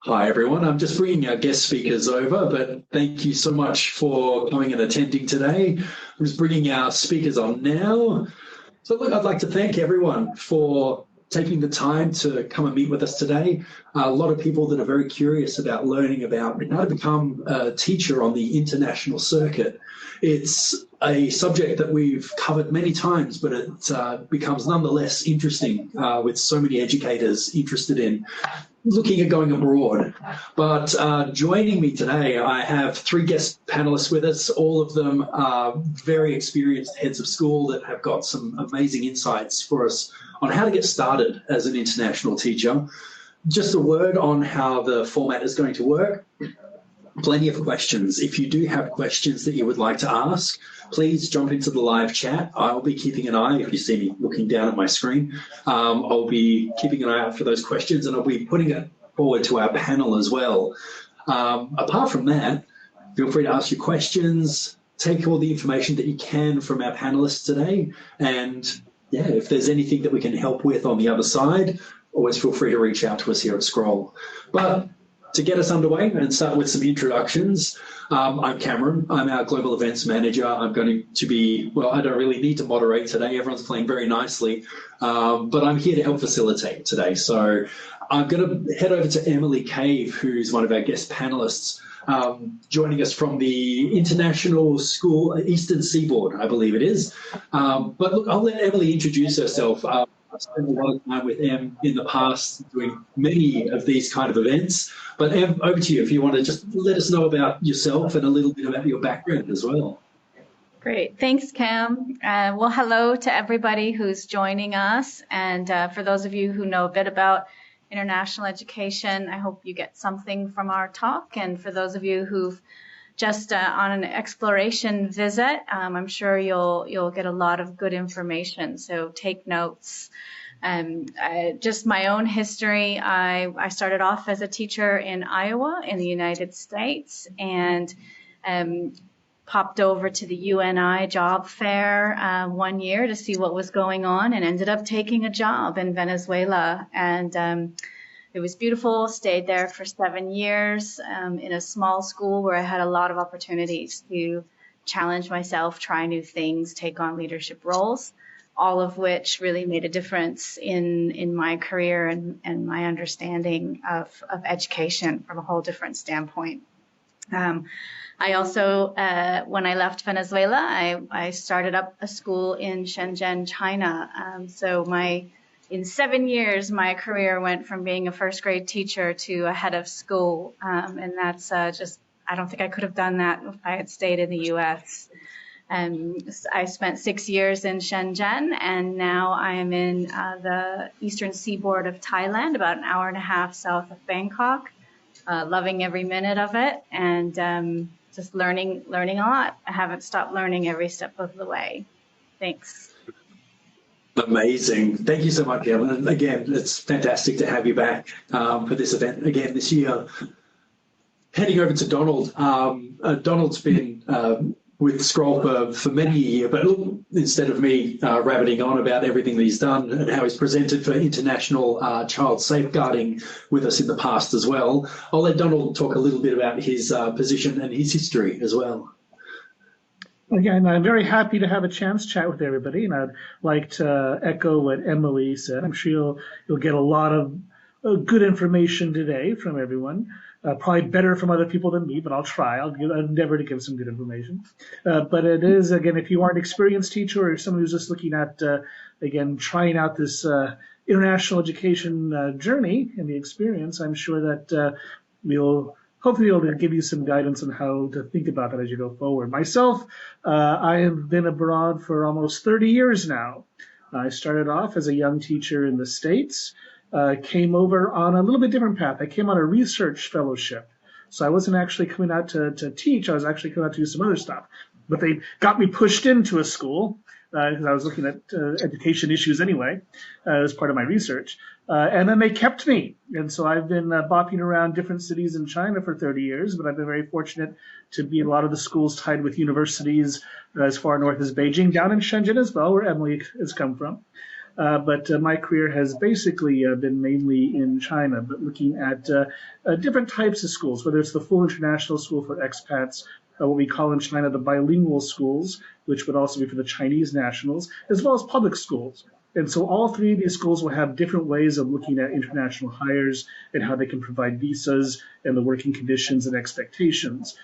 Hi, everyone. I'm just bringing our guest speakers over, but thank you so much for coming and attending today. I'm just bringing our speakers on now. So, look, I'd like to thank everyone for taking the time to come and meet with us today. A lot of people that are very curious about learning about how to become a teacher on the international circuit. It's a subject that we've covered many times, but it becomes nonetheless interesting with so many educators interested in looking at going abroad. But joining me today, I have three guest panelists with us. All of them are very experienced heads of school that have got some amazing insights for us on how to get started as an international teacher. Just a word on how the format is going to work. Plenty of questions. If you do have questions that you would like to ask, please jump into the live chat. I'll be keeping an eye, if you see me looking down at my screen, I'll be keeping an eye out for those questions, and I'll be putting it forward to our panel as well. Apart from that, feel free to ask your questions, take all the information that you can from our panelists today, and yeah, if there's anything that we can help with on the other side, always feel free to reach out to us here at Scroll. But to get us underway and start with some introductions, I'm Cameron. I'm our Global Events Manager. I'm going to be, well, I don't really need to moderate today. Everyone's playing very nicely, but I'm here to help facilitate today. So I'm going to head over to Emily Cave, who's one of our guest panelists, joining us from the International School, Eastern Seaboard, I believe it is. But look, I'll let Emily introduce herself. I've spent a lot of time with Em in the past doing many of these kind of events. But Em, over to you if you want to just let us know about yourself and a little bit about your background as well. Great. Thanks, Cam. Well, hello to everybody who's joining us. And for those of you who know a bit about international education, I hope you get something from our talk. And for those of you who've just on an exploration visit, I'm sure you'll get a lot of good information. So take notes. Just my own history, I started off as a teacher in Iowa in the United States, and popped over to the UNI job fair 1 year to see what was going on, and ended up taking a job in Venezuela. And it was beautiful, stayed there for 7 years in a small school where I had a lot of opportunities to challenge myself, try new things, take on leadership roles, all of which really made a difference in my career and my understanding of education from a whole different standpoint. I also, when I left Venezuela, I started up a school in Shenzhen, China. In 7 years, my career went from being a first grade teacher to a head of school. And that's I don't think I could have done that if I had stayed in the US. I spent 6 years in Shenzhen, and now I am in the eastern seaboard of Thailand, about an hour and a half south of Bangkok, loving every minute of it, and just learning a lot. I haven't stopped learning every step of the way. Thanks. Amazing. Thank you so much, Ellen. And again, it's fantastic to have you back for this event again this year. Heading over to Donald. Donald's been with Scroll for many a year, but look, instead of me rabbiting on about everything that he's done and how he's presented for international child safeguarding with us in the past as well, I'll let Donald talk a little bit about his position and his history as well. Again, I'm very happy to have a chance to chat with everybody, and I'd like to echo what Emily said. I'm sure you'll get a lot of good information today from everyone. Probably better from other people than me, but I'll try. I'll endeavor to give some good information. But it is, again, if you are an experienced teacher or someone who's just looking at, again, trying out this international education journey and the experience, I'm sure that we'll hopefully be able to give you some guidance on how to think about that as you go forward. Myself, I have been abroad for almost 30 years now. I started off as a young teacher in the States. Came over on a little bit different path. I came on a research fellowship. So I wasn't actually coming out to teach. I was actually coming out to do some other stuff. But they got me pushed into a school because I was looking at education issues anyway as part of my research. And then they kept me. And so I've been bopping around different cities in China for 30 years, but I've been very fortunate to be in a lot of the schools tied with universities as far north as Beijing, down in Shenzhen as well, where Emily has come from. but my career has basically been mainly in China, but looking at different types of schools, whether it's the full international school for expats, what we call in China the bilingual schools, which would also be for the Chinese nationals, as well as public schools. And so all three of these schools will have different ways of looking at international hires and how they can provide visas and the working conditions and expectations.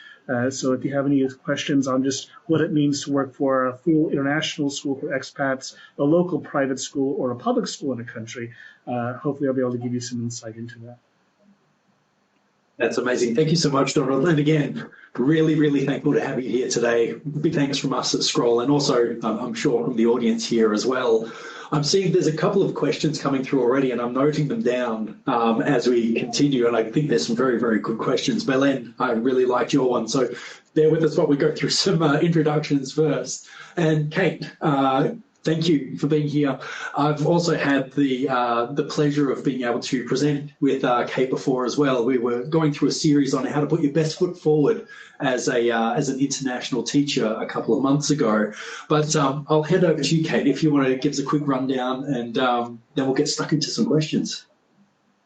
So if you have any questions on just what it means to work for a full international school for expats, a local private school, or a public school in a country, hopefully I'll be able to give you some insight into that. That's amazing. Thank you so much, Donald. And again, really, really thankful to have you here today. Big thanks from us at Scroll, and also I'm sure from the audience here as well. I'm seeing there's a couple of questions coming through already, and I'm noting them down as we continue. And I think there's some very, very good questions. Belen, I really liked your one. So bear with us while we go through some introductions first. And Kate, thank you for being here. I've also had the pleasure of being able to present with Kate before as well. We were going through a series on how to put your best foot forward as an international teacher a couple of months ago. But I'll head over to you, Kate, if you want to give us a quick rundown, and then we'll get stuck into some questions.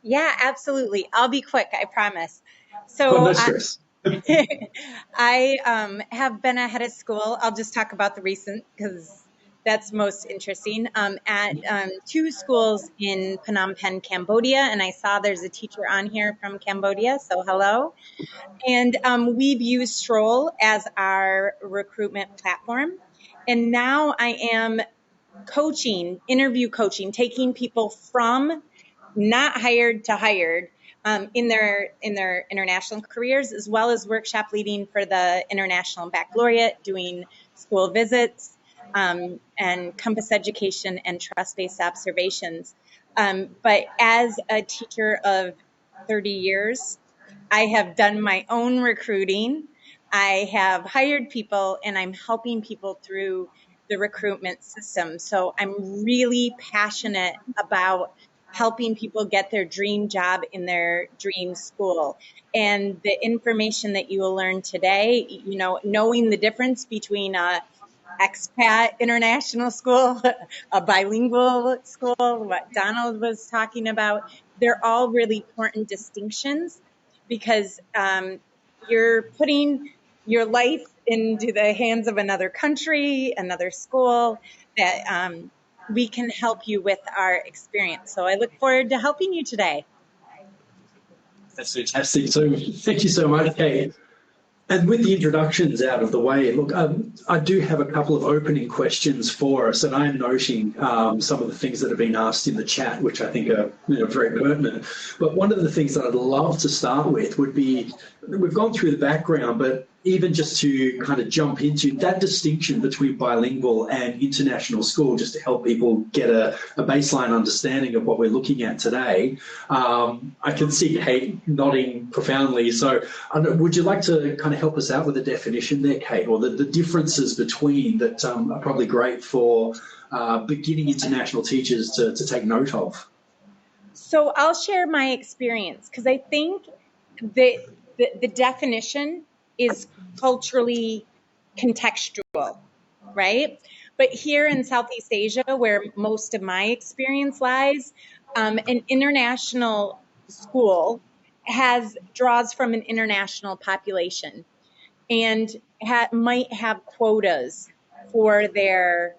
Yeah, absolutely. I'll be quick, I promise. So no stress. I have been a head of school. I'll just talk about the recent because that's most interesting, at two schools in Phnom Penh, Cambodia. And I saw there's a teacher on here from Cambodia, so hello. And we've used Stroll as our recruitment platform. And now I am coaching, interview coaching, taking people from not hired to hired in their international careers, as well as workshop leading for the International Baccalaureate, doing school visits, and compass education and trust-based observations. But as a teacher of 30 years, I have done my own recruiting. I have hired people, and I'm helping people through the recruitment system. So I'm really passionate about helping people get their dream job in their dream school. And the information that you will learn today, you know, knowing the difference between a expat international school, a bilingual school, what Donald was talking about, they're all really important distinctions, because you're putting your life into the hands of another country, another school, that we can help you with our experience. So I look forward to helping you today. That's fantastic. So thank you so much, Kate. And with the introductions out of the way, look, I do have a couple of opening questions for us, and I'm noting some of the things that have been asked in the chat, which I think are very pertinent. But one of the things that I'd love to start with would be, we've gone through the background, but even just to kind of jump into that distinction between bilingual and international school, just to help people get a baseline understanding of what we're looking at today. I can see Kate nodding profoundly. So would you like to kind of help us out with the definition there, Kate, or the differences between that are probably great for beginning international teachers to take note of? So I'll share my experience, because I think that the definition is culturally contextual, right? But here in Southeast Asia, where most of my experience lies, an international school draws from an international population and might have quotas for their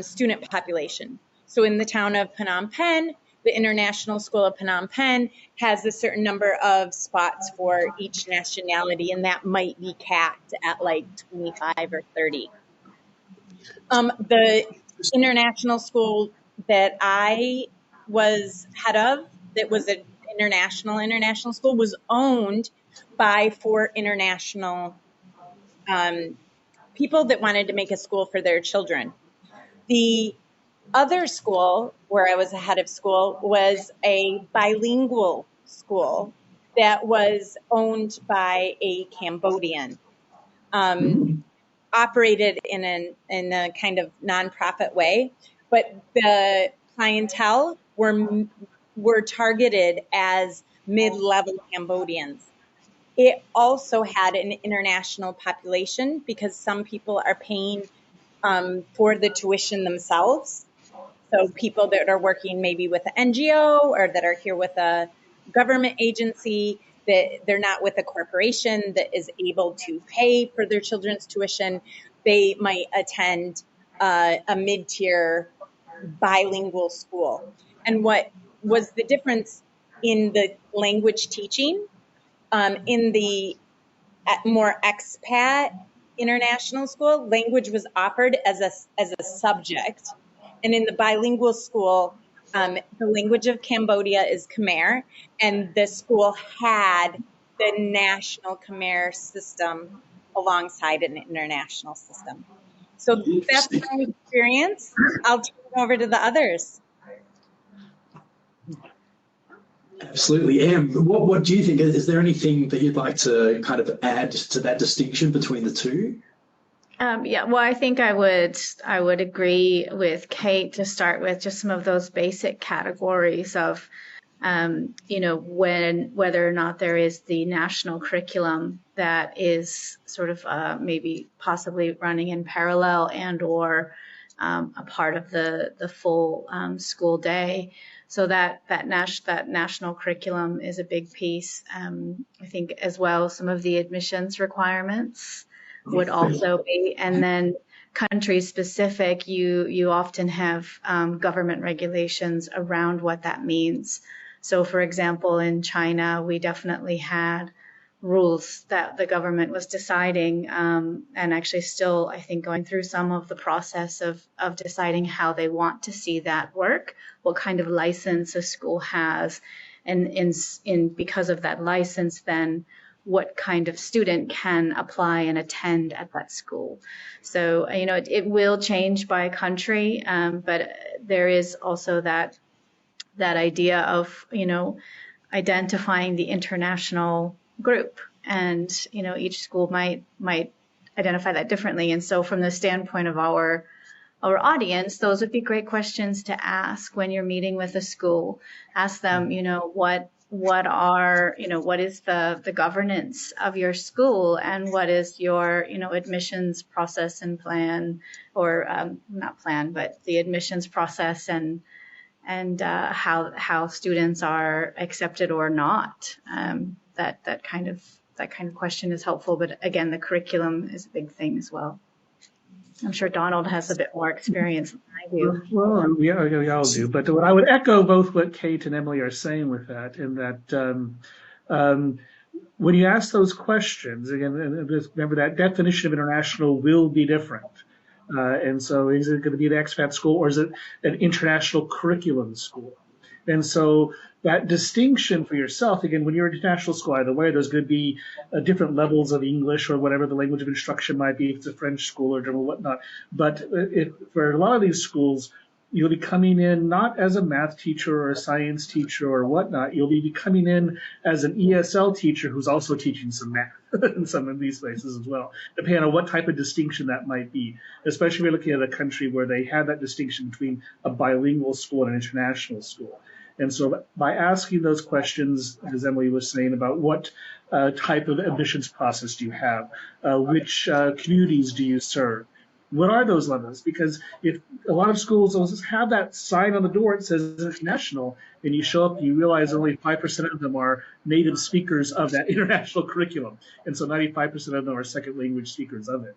student population. So in the town of Phnom Penh, the International School of Phnom Penh has a certain number of spots for each nationality, and that might be capped at like 25 or 30. The international school that I was head of, that was an international school, was owned by 4 international people that wanted to make a school for their children. The other school where I was a head of school was a bilingual school that was owned by a Cambodian, operated in a kind of nonprofit way, but the clientele were targeted as mid-level Cambodians. It also had an international population, because some people are paying for the tuition themselves. So people that are working maybe with an NGO or that are here with a government agency, that they're not with a corporation that is able to pay for their children's tuition, they might attend a mid-tier bilingual school. And what was the difference in the language teaching in the more expat international school? Language was offered as a subject, and in the bilingual school, the language of Cambodia is Khmer, and the school had the national Khmer system alongside an international system. So that's my experience. I'll turn it over to the others. Absolutely. Em, what do you think? Is there anything that you'd like to kind of add to that distinction between the two? Yeah, well, I think I would agree with Kate to start with just some of those basic categories of, whether or not there is the national curriculum that is sort of maybe possibly running in parallel and or a part of the full school day. So that national curriculum is a big piece. I think as well some of the admissions requirements would also be, and then country specific, you often have government regulations around what that means. So for example, in China, we definitely had rules that the government was deciding and actually still, I think, going through some of the process of deciding how they want to see that work, what kind of license a school has, and in because of that license, then what kind of student can apply and attend at that school. So, it will change by country, but there is also that idea of, identifying the international group, and, each school might identify that differently. And so from the standpoint of our audience, those would be great questions to ask when you're meeting with a school. Ask them, what is the governance of your school, and what is your, admissions process and plan, or not plan, but the admissions process and how students are accepted or not. That kind of question is helpful. But again, the curriculum is a big thing as well. I'm sure Donald has a bit more experience than I do. Well, we all do. But I would echo both what Kate and Emily are saying with that, in that when you ask those questions, again, remember that definition of international will be different. And so is it going to be an expat school, or is it an international curriculum school? And so that distinction for yourself, again, when you're at international school, either way, there's going to be different levels of English or whatever the language of instruction might be, if it's a French school or German or whatnot. But for a lot of these schools, you'll be coming in not as a math teacher or a science teacher or whatnot. You'll be coming in as an ESL teacher who's also teaching some math in some of these places as well, depending on what type of distinction that might be, especially if you're looking at a country where they have that distinction between a bilingual school and an international school. And so by asking those questions, as Emily was saying, about what type of admissions process do you have, which communities do you serve, what are those levels? Because if a lot of schools will just have that sign on the door, it says international, and you show up and you realize only 5% of them are native speakers of that international curriculum. And so 95% of them are second language speakers of it.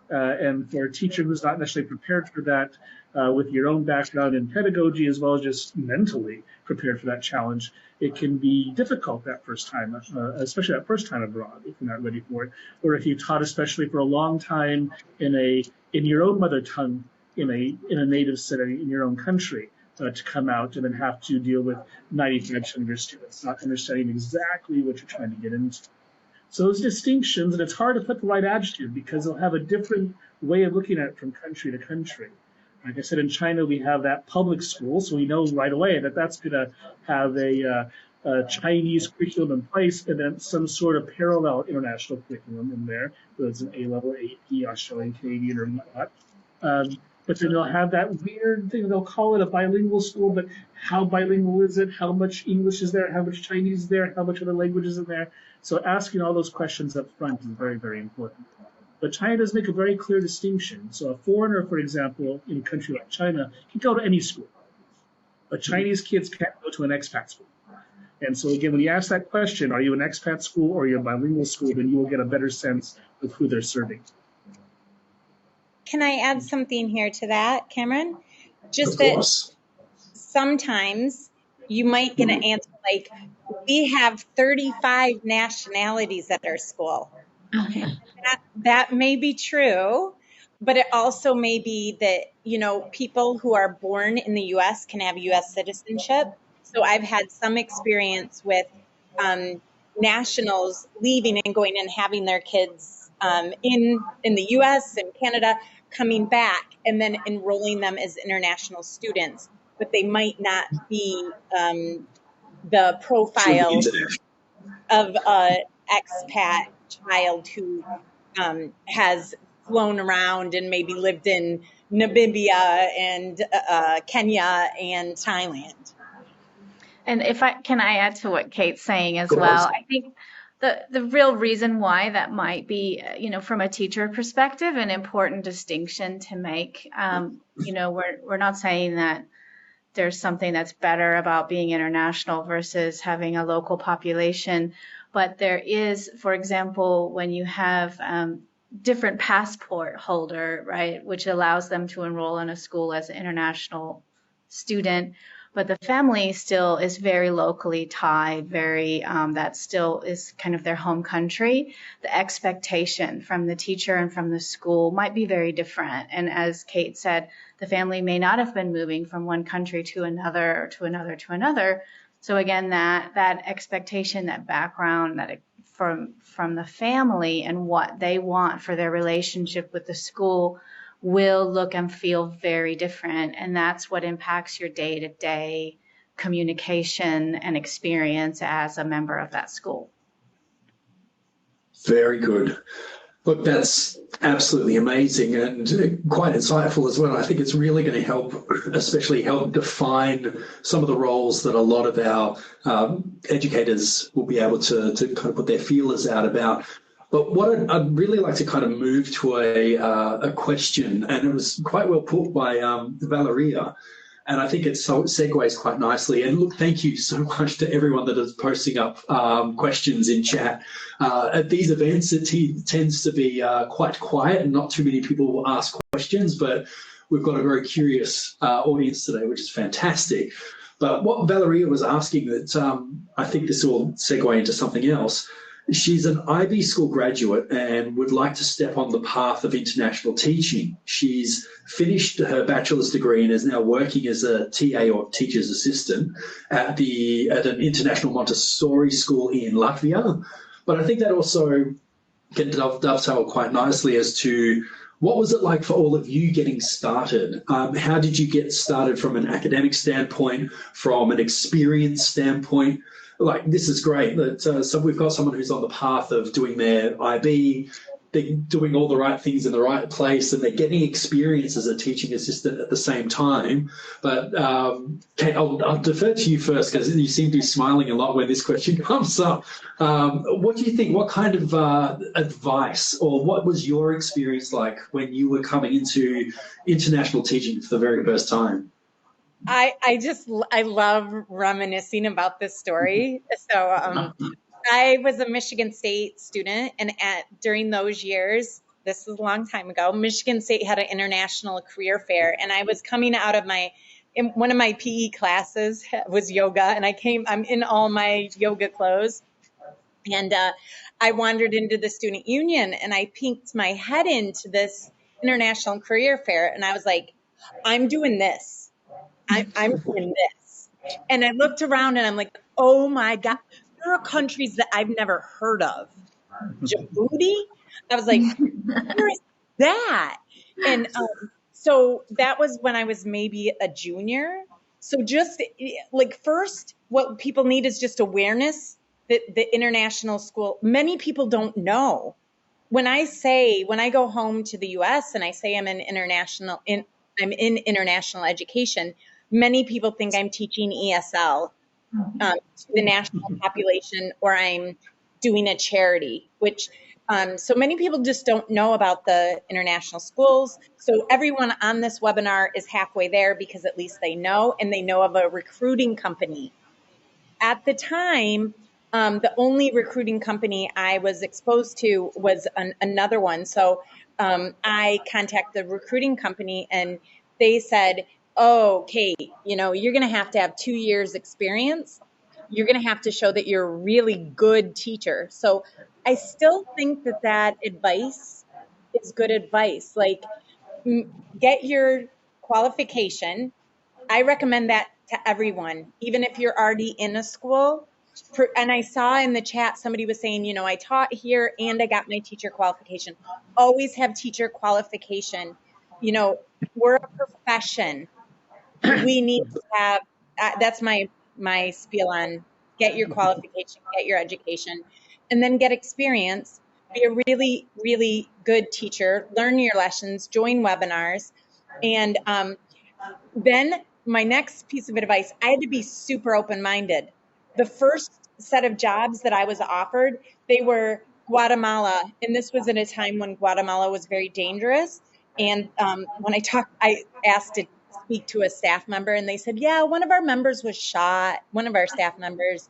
And for a teacher who's not necessarily prepared for that, with your own background in pedagogy as well as just mentally prepared for that challenge, it can be difficult that first time, especially that first time abroad, if you're not ready for it. Or if you taught especially for a long time in your own mother tongue, in a native setting in your own country, to come out and then have to deal with 95% of your students not understanding exactly what you're trying to get into. So those distinctions, and it's hard to put the right adjective because they'll have a different way of looking at it from country to country. Like I said, in China, we have that public school, so we know right away that that's going to have a Chinese curriculum in place, and then some sort of parallel international curriculum in there, whether it's an A-level, AP, Australian, Canadian, or whatnot. But then they'll have that weird thing, they'll call it a bilingual school, but how bilingual is it? How much English is there? How much Chinese is there? How much other languages is in there? So asking all those questions up front is very, very important. But China does make a very clear distinction. So a foreigner, for example, in a country like China, can go to any school. But Chinese kids can't go to an expat school. And so again, when you ask that question, are you an expat school or are you a bilingual school, then you will get a better sense of who they're serving. Can I add something here to that, Cameron? Just Of that course. sometimes you might get an answer like, we have 35 nationalities at our school. That may be true, but it also may be that, you know, people who are born in the U.S. can have U.S. citizenship. So I've had some experience with nationals leaving and going and having their kids in the U.S. and Canada, coming back and then enrolling them as international students, but they might not be the profile of an expat child who has flown around and maybe lived in Namibia and Kenya and Thailand. And can I add to what Kate's saying as well? I think the real reason why that might be, from a teacher perspective, an important distinction to make. We're not saying that there's something that's better about being international versus having a local population, but there is, for example, when you have different passport holder, right, which allows them to enroll in a school as an international student, but the family still is very locally tied, that still is kind of their home country. The expectation from the teacher and from the school might be very different. And as Kate said, the family may not have been moving from one country to another, or to another, to another. So again, that expectation, that background, from the family and what they want for their relationship with the school will look and feel very different. And that's what impacts your day-to-day communication and experience as a member of that school. Very good. Look, that's absolutely amazing and quite insightful as well. I think it's really going to help define some of the roles that a lot of our educators will be able to kind of put their feelers out about. But what I'd really like to kind of move to a question, and it was quite well put by Valeria, and I think it segues quite nicely. And look, thank you so much to everyone that is posting up questions in chat. At these events, it tends to be quite quiet and not too many people will ask questions, but we've got a very curious audience today, which is fantastic. But what Valeria was asking, that I think this will segue into something else. She's an IB school graduate and would like to step on the path of international teaching. She's finished her bachelor's degree and is now working as a TA or teacher's assistant at an international Montessori school in Latvia. But I think that also can dovetail quite nicely as to what was it like for all of you getting started? How did you get started from an academic standpoint, from an experience standpoint? Like, this is great that so we've got someone who's on the path of doing their IB, they're doing all the right things in the right place, and they're getting experience as a teaching assistant at the same time. But Kate, I'll defer to you first, because you seem to be smiling a lot when this question comes up. What do you think? What kind of advice, or what was your experience like when you were coming into international teaching for the very first time? I love reminiscing about this story. So I was a Michigan State student, and during those years, this is a long time ago, Michigan State had an international career fair, and I was coming out of one of my PE classes was yoga, and I'm in all my yoga clothes, and I wandered into the student union, and I peeked my head into this international career fair, and I was like, I'm doing this. I'm doing this. And I looked around and I'm like, oh my God, there are countries that I've never heard of. Djibouti? I was like, where is that? And so that was when I was maybe a junior. So just like, first, what people need is just awareness that the international school, many people don't know. When I go home to the US and I say I'm in international education, many people think I'm teaching ESL to the national population, or I'm doing a charity, which So many people just don't know about the international schools. So everyone on this webinar is halfway there because at least they know, and they know of a recruiting company. At the time, the only recruiting company I was exposed to was another one. So I contacted the recruiting company and they said, oh, Kate, you're going to have 2 years experience. You're going to have to show that you're a really good teacher. So I still think that advice is good advice. Like, get your qualification. I recommend that to everyone, even if you're already in a school. And I saw in the chat somebody was saying, I taught here and I got my teacher qualification. Always have teacher qualification. We're a profession. We need to have, that's my spiel on get your qualification, get your education, and then get experience. Be a really, really good teacher. Learn your lessons, join webinars. And then my next piece of advice, I had to be super open-minded. The first set of jobs that I was offered, they were Guatemala. And this was at a time when Guatemala was very dangerous. And when I asked to speak to a staff member and they said, yeah, one of our members was shot, one of our staff members.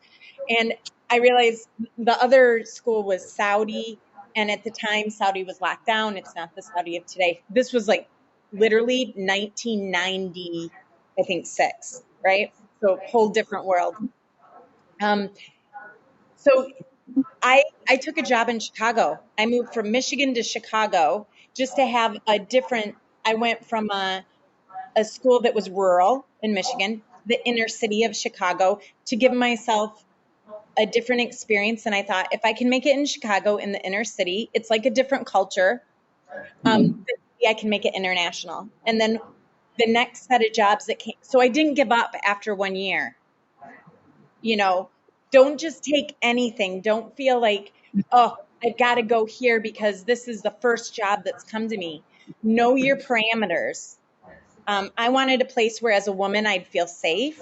And I realized the other school was Saudi. And at the time, Saudi was locked down. It's not the Saudi of today. This was like literally 1990, I think 6, right? So whole different world. So I took a job in Chicago. I moved from Michigan to Chicago just to have I went from a school that was rural in Michigan, the inner city of Chicago, to give myself a different experience. And I thought, if I can make it in Chicago in the inner city, it's like a different culture. Maybe I can make it international. And then the next set of jobs that came, so I didn't give up after 1 year. Don't just take anything. Don't feel like, oh, I've got to go here because this is the first job that's come to me. Know your parameters. I wanted a place where as a woman, I'd feel safe.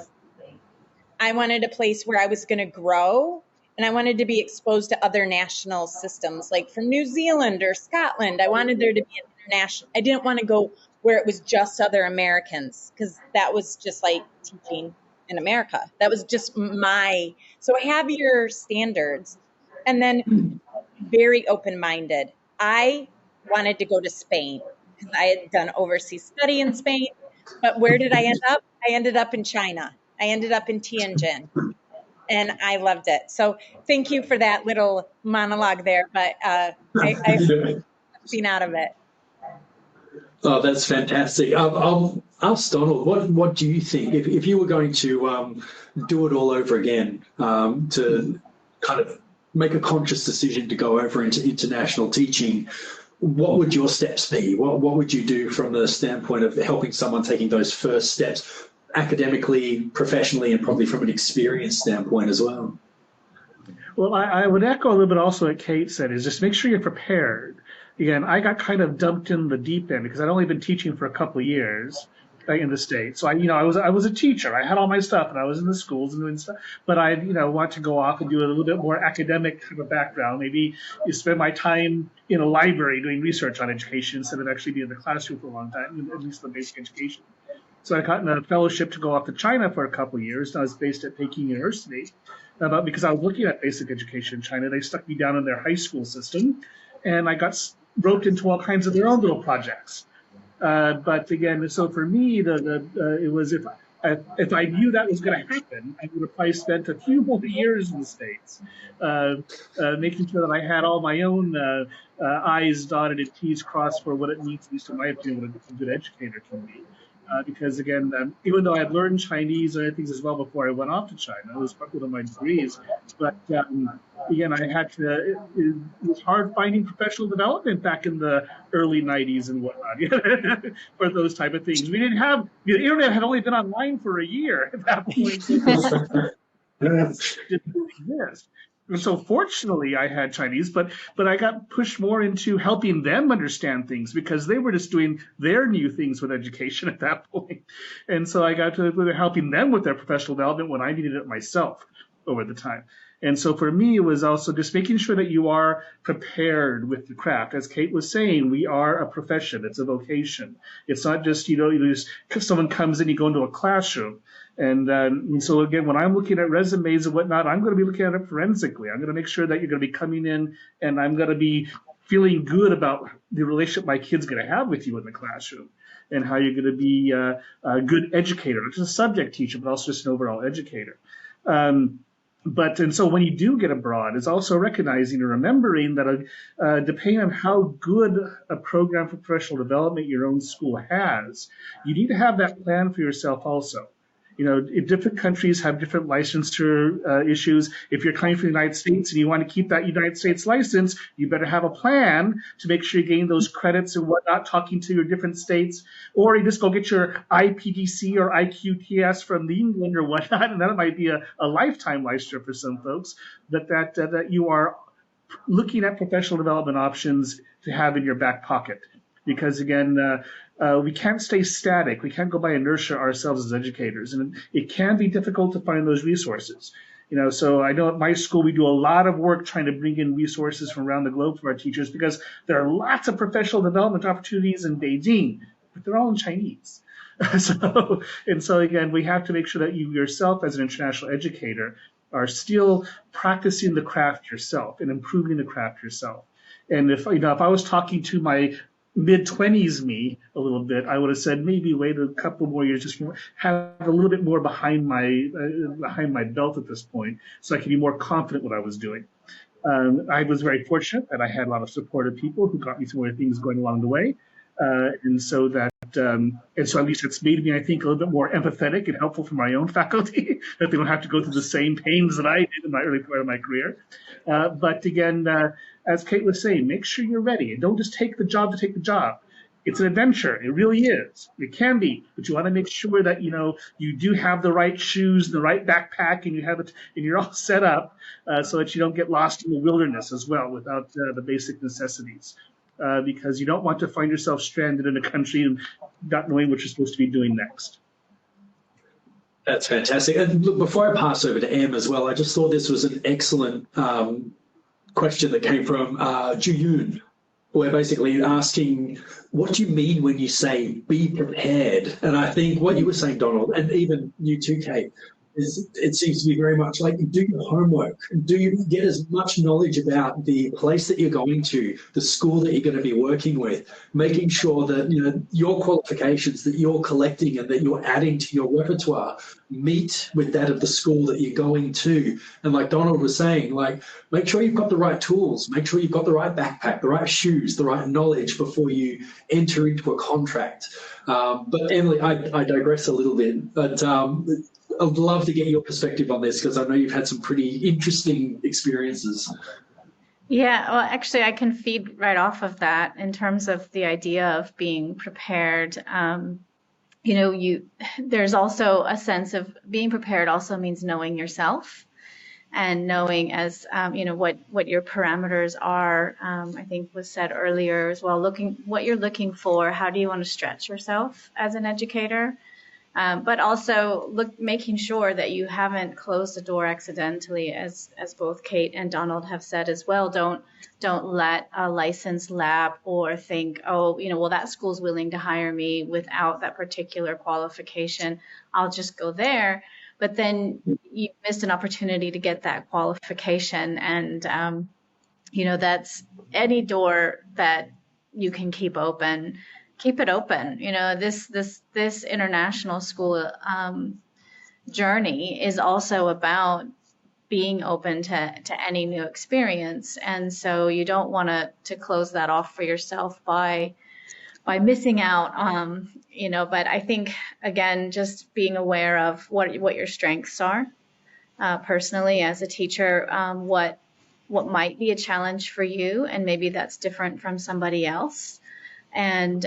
I wanted a place where I was going to grow, and I wanted to be exposed to other national systems, like from New Zealand or Scotland. I wanted there to be an international. I didn't want to go where it was just other Americans, because that was just like teaching in America. That was just so have your standards, and then very open-minded. I wanted to go to Spain because I had done overseas study in Spain, but where did I end up? I ended up in China. I ended up in Tianjin, and I loved it. So thank you for that little monologue there, but I've seen out of it. Oh, that's fantastic. I'll ask Donald, what do you think, if you were going to do it all over again, to kind of make a conscious decision to go over into international teaching, what would your steps be? What would you do from the standpoint of helping someone taking those first steps academically, professionally, and probably from an experience standpoint as well? Well, I would echo a little bit also what Kate said, is just make sure you're prepared. Again, I got kind of dumped in the deep end because I'd only been teaching for a couple of years in the States. So I was a teacher. I had all my stuff and I was in the schools and doing stuff, but I want to go off and do a little bit more academic kind of background. Maybe you spend my time in a library doing research on education instead of actually being in the classroom for a long time, at least the basic education. So I got in a fellowship to go off to China for a couple of years. And I was based at Peking University. But because I was looking at basic education in China, they stuck me down in their high school system, and I got roped into all kinds of their own little projects. But again, so for me, it was if I knew that was going to happen, I would have probably spent a few more years in the States, making sure that I had all my own I's dotted and T's crossed for what it means, at least in my opinion, what a good educator can be. Because again, even though I had learned Chinese and other things as well before I went off to China, it was part of my degrees. But again, I had to. It was hard finding professional development back in the early '90s and whatnot for those type of things. We didn't have the internet had only been online for a year at that point. It didn't exist. And so fortunately I had Chinese, but I got pushed more into helping them understand things because they were just doing their new things with education at that point. And so I got to helping them with their professional development when I needed it myself over the time. And so for me, it was also just making sure that you are prepared with the craft. As Kate was saying, we are a profession. It's a vocation. It's not just, you just, if someone comes in, you go into a classroom. And so again, when I'm looking at resumes and whatnot, I'm going to be looking at it forensically. I'm going to make sure that you're going to be coming in and I'm going to be feeling good about the relationship my kid's going to have with you in the classroom and how you're going to be a good educator, not just a subject teacher, but also just an overall educator. And so when you do get abroad, it's also recognizing and remembering that depending on how good a program for professional development your own school has, you need to have that plan for yourself also. Different countries have different licensure issues. If you're coming from the United States and you want to keep that United States license, you better have a plan to make sure you gain those credits and whatnot, talking to your different states. Or you just go get your IPDC or IQTS from England or whatnot, and that might be a lifetime licensure for some folks. But that you are looking at professional development options to have in your back pocket. Because again, we can't stay static. We can't go by inertia ourselves as educators. And it can be difficult to find those resources. So I know at my school, we do a lot of work trying to bring in resources from around the globe for our teachers because there are lots of professional development opportunities in Beijing, but they're all in Chinese. So again, we have to make sure that you yourself as an international educator are still practicing the craft yourself and improving the craft yourself. And if I was talking to my mid-20s me a little bit, I would have said maybe wait a couple more years, just have a little bit more behind my belt at this point, so I could be more confident what I was doing. I was very fortunate that I had a lot of supportive people who got me some more things going along the way, and so at least it's made me, I think, a little bit more empathetic and helpful for my own faculty that they don't have to go through the same pains that I did in my early part of my career. But again, as Kate was saying, make sure you're ready and don't just take the job to take the job. It's an adventure. It really is. It can be, but you want to make sure that you do have the right shoes and the right backpack, and you have it, and you're all set up so that you don't get lost in the wilderness as well without the basic necessities. Because you don't want to find yourself stranded in a country and not knowing what you're supposed to be doing next. That's fantastic. And look, before I pass over to Em as well, I just thought this was an excellent question that came from Juyun. We're basically asking, what do you mean when you say be prepared? And I think what you were saying, Donald, and even you too, Kate, it seems to be very much like do your homework, do you get as much knowledge about the place that you're going to, the school that you're going to be working with, making sure that your qualifications that you're collecting and that you're adding to your repertoire meet with that of the school that you're going to. And like Donald was saying, make sure you've got the right tools, make sure you've got the right backpack, the right shoes, the right knowledge before you enter into a contract. But Emily, I digress a little bit, but I'd love to get your perspective on this because I know you've had some pretty interesting experiences. Yeah, well, actually, I can feed right off of that in terms of the idea of being prepared. There's also a sense of being prepared also means knowing yourself and knowing as, what your parameters are. I think was said earlier as well, what you're looking for, how do you want to stretch yourself as an educator? But also making sure that you haven't closed the door accidentally, as both Kate and Donald have said as well. Don't let a licensed lab or think, that school's willing to hire me without that particular qualification. I'll just go there. But then you missed an opportunity to get that qualification, and that's any door that you can keep open. Keep it open. This international school journey is also about being open to any new experience, and so you don't want to close that off for yourself by missing out. But I think again, just being aware of what your strengths are. Personally, as a teacher, what might be a challenge for you, and maybe that's different from somebody else. And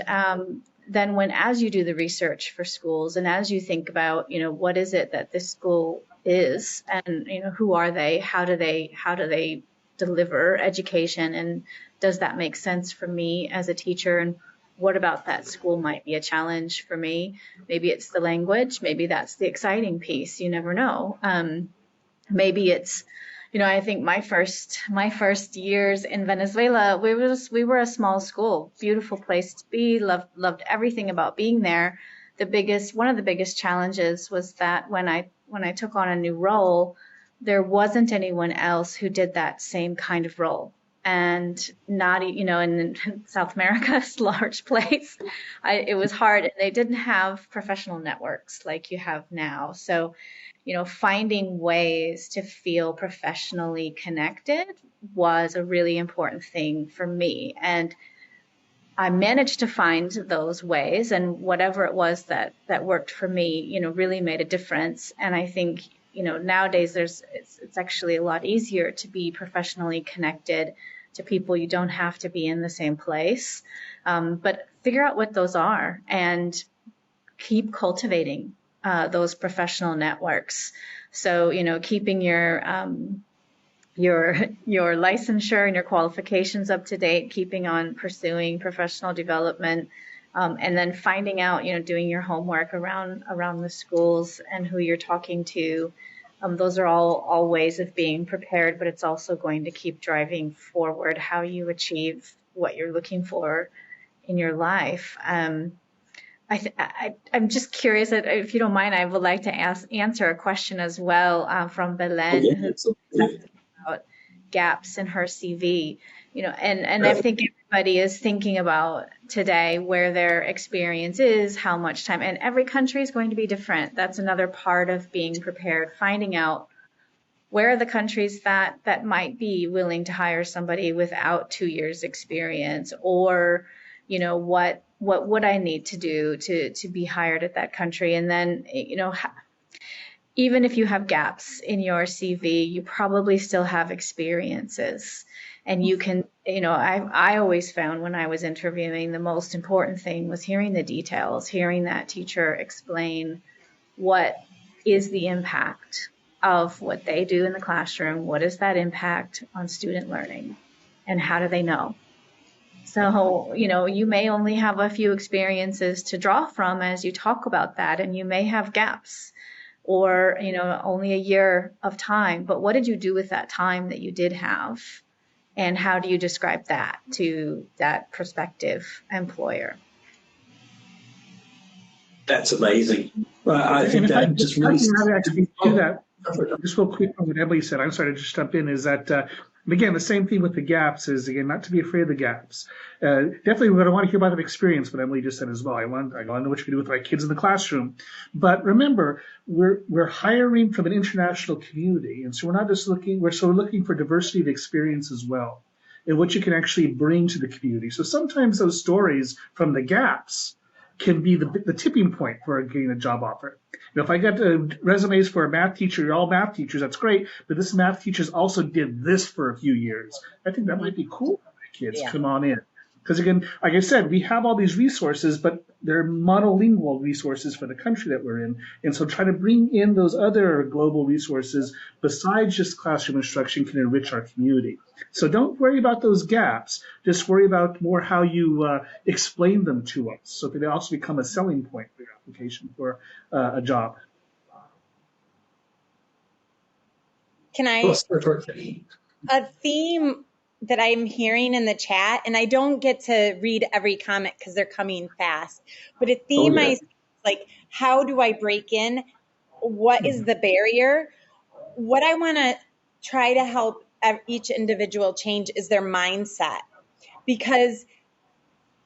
then as you do the research for schools and as you think about, what is it that this school is and, who are they? How do they deliver education? And does that make sense for me as a teacher? And what about that school might be a challenge for me? Maybe it's the language. Maybe that's the exciting piece. You never know. Maybe it's I think my first years in Venezuela, we were a small school, beautiful place to be, loved everything about being there. One of the biggest challenges was that when I took on a new role, there wasn't anyone else who did that same kind of role. And not, in South America, it's a large place. It was hard. They didn't have professional networks like you have now. So, finding ways to feel professionally connected was a really important thing for me. And I managed to find those ways, and whatever it was that worked for me, really made a difference. And I think, nowadays it's actually a lot easier to be professionally connected to people. You don't have to be in the same place, but figure out what those are and keep cultivating those professional networks. So, keeping your licensure and your qualifications up to date, keeping on pursuing professional development, and then finding out, doing your homework around the schools and who you're talking to. Those are all ways of being prepared, but it's also going to keep driving forward how you achieve what you're looking for in your life. I'm just curious, if you don't mind, I would like to answer a question as well from Belen, who talked about gaps in her CV. And I think everybody is thinking about today where their experience is, how much time, and every country is going to be different. That's another part of being prepared, finding out where are the countries that might be willing to hire somebody without 2 years experience, or what would I need to do to be hired at that country? And then, even if you have gaps in your CV, you probably still have experiences. And you can, I always found when I was interviewing, the most important thing was hearing the details, hearing that teacher explain what is the impact of what they do in the classroom, what is that impact on student learning, and how do they know? So, you may only have a few experiences to draw from as you talk about that, and you may have gaps or, only a year of time. But what did you do with that time that you did have? And how do you describe that to that prospective employer? That's amazing. I think that just really... actually do that. Just real quick on what Emily said, I'm sorry to just jump in, is that, again, the same thing with the gaps is, again, not to be afraid of the gaps. Definitely we're going to want to hear about that experience, what Emily just said as well. I want to know what you can do with my kids in the classroom. But remember, we're hiring from an international community, and so we're not just looking, we're looking for diversity of experience as well, and what you can actually bring to the community. So sometimes those stories from the gaps can be the tipping point for getting a job offer. If I got resumes for a math teacher, you're all math teachers, that's great, but this math teacher also did this for a few years. I think that might be cool for my kids. Yeah. Come on in. Because again, like I said, we have all these resources, but they're monolingual resources for the country that we're in. And so try to bring in those other global resources besides just classroom instruction can enrich our community. So don't worry about those gaps. Just worry about more how you explain them to us so that they also become a selling point for your application for a job. Can I? A theme that I'm hearing in the chat, and I don't get to read every comment because they're coming fast, but a theme I see, like, how do I break in? What is the barrier? What I want to try to help each individual change is their mindset, because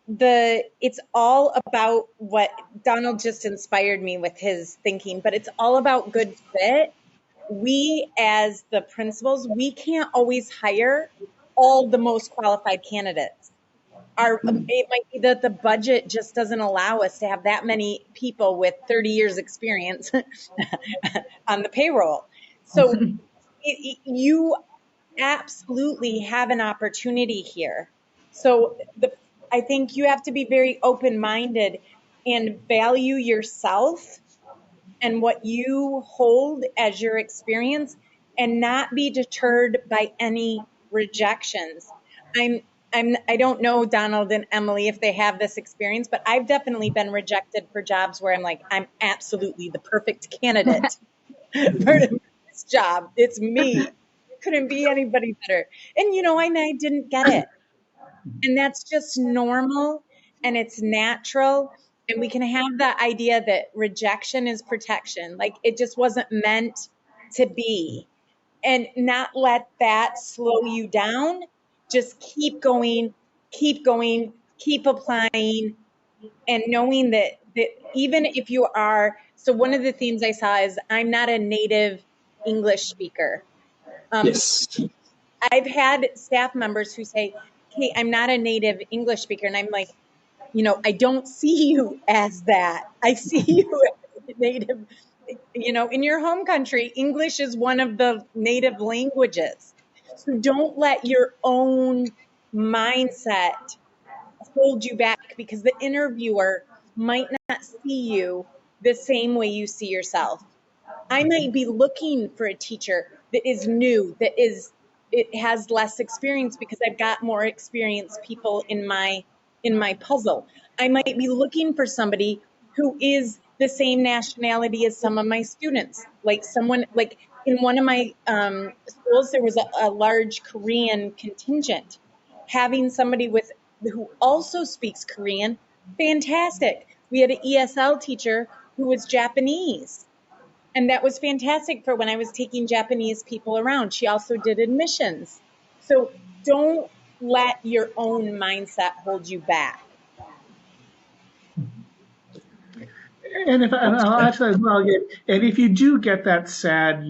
it's all about what Donald just inspired me with his thinking, but it's all about good fit. We as the principals, we can't always hire all the most qualified candidates. It might be that the budget just doesn't allow us to have that many people with 30 years experience on the payroll. So you absolutely have an opportunity here. So I think you have to be very open-minded and value yourself and what you hold as your experience, and not be deterred by any rejections. I don't know Donald and Emily if they have this experience, but I've definitely been rejected for jobs where I'm like, I'm absolutely the perfect candidate for this job. It's me. Couldn't be anybody better. And I didn't get it. And that's just normal and it's natural. And we can have that idea that rejection is protection. Like it just wasn't meant to be. And not let that slow you down. Just keep going, keep applying, and knowing that even if you are, so one of the themes I saw is I'm not a native English speaker. Yes. I've had staff members who say, "Hey, I'm not a native English speaker," and I'm like, I don't see you as that. I see you as a native. In your home country, English is one of the native languages. So don't let your own mindset hold you back, because the interviewer might not see you the same way you see yourself. I might be looking for a teacher that is new, it has less experience because I've got more experienced people in my puzzle. I might be looking for somebody who is the same nationality as some of my students. Like someone, like in one of my schools, there was a large Korean contingent. Having somebody who also speaks Korean, fantastic. We had an ESL teacher who was Japanese. And that was fantastic for when I was taking Japanese people around. She also did admissions. So don't let your own mindset hold you back. And I'll add to that as well. And if you do get that sad,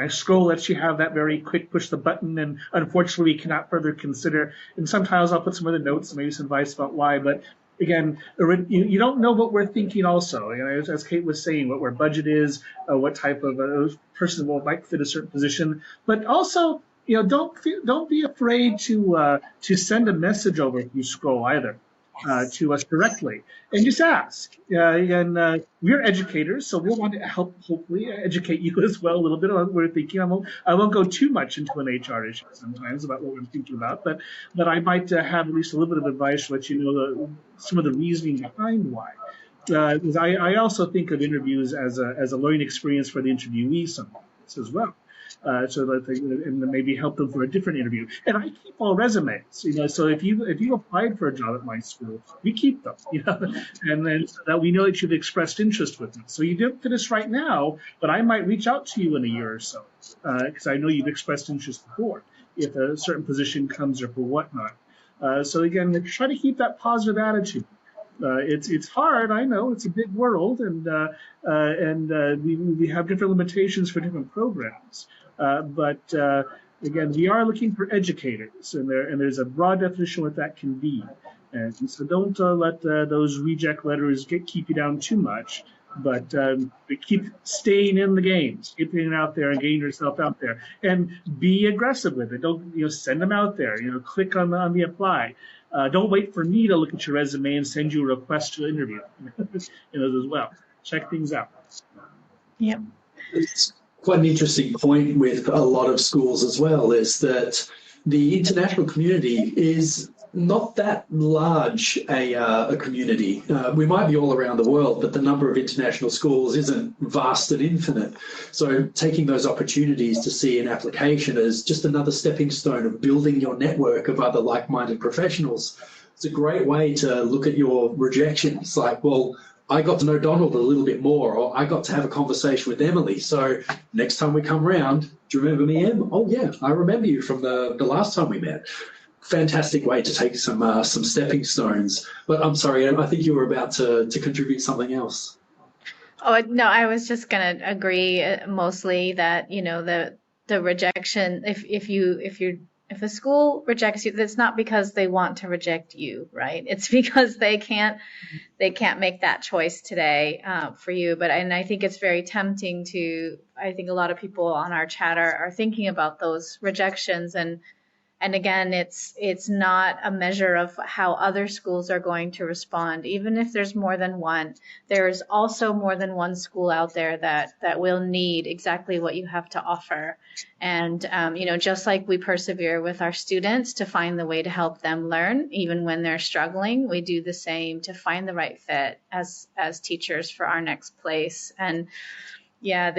scroll lets you have that very quick push the button, and unfortunately we cannot further consider. And sometimes I'll put some other notes, maybe some advice about why. But again, you don't know what we're thinking. Also, as Kate was saying, what our budget is, what type of person might fit a certain position. But also, don't be afraid to send a message over if you scroll either. To us directly, and just ask. We're educators, so we'll want to help, hopefully, educate you as well a little bit on what we're thinking. I won't go too much into an HR issue sometimes about what we're thinking about, but I might have at least a little bit of advice to let you know some of the reasoning behind why. Because I also think of interviews as a learning experience for the interviewee sometimes as well. So that and maybe help them for a different interview. And I keep all resumes, so if you applied for a job at my school, we keep them, and then so that we know that you've expressed interest with us. So you didn't fit us right now, but I might reach out to you in a year or so, because I know you've expressed interest before, if a certain position comes or for whatnot. So again, try to keep that positive attitude. It's hard, I know. It's a big world, and we have different limitations for different programs. But again, we are looking for educators, and there's a broad definition of what that can be. And so don't let those reject letters keep you down too much. But keep staying in the games, keep getting out there and getting yourself out there, and be aggressive with it. Don't send them out there. Click on the apply. Don't wait for me to look at your resume and send you a request to interview. As well. Check things out. Yep. It's quite an interesting point with a lot of schools as well, is that the international community is not that large a community. We might be all around the world, but the number of international schools isn't vast and infinite. So taking those opportunities to see an application as just another stepping stone of building your network of other like-minded professionals, it's a great way to look at your rejection. It's like, well, I got to know Donald a little bit more, or I got to have a conversation with Emily. So next time we come around, do you remember me, Em? Oh, yeah, I remember you from the last time we met. Fantastic way to take some stepping stones. But I'm sorry, Em, I think you were about to contribute something else. Oh, no, I was just going to agree mostly that, the rejection, if a school rejects you, that's not because they want to reject you, right? It's because they can't make that choice today for you. And I think it's very tempting I think a lot of people on our chat are thinking about those rejections, and again, it's not a measure of how other schools are going to respond. Even if there's more than one, there's also more than one school out there that will need exactly what you have to offer. And, just like we persevere with our students to find the way to help them learn, even when they're struggling, we do the same to find the right fit as teachers for our next place. And yeah,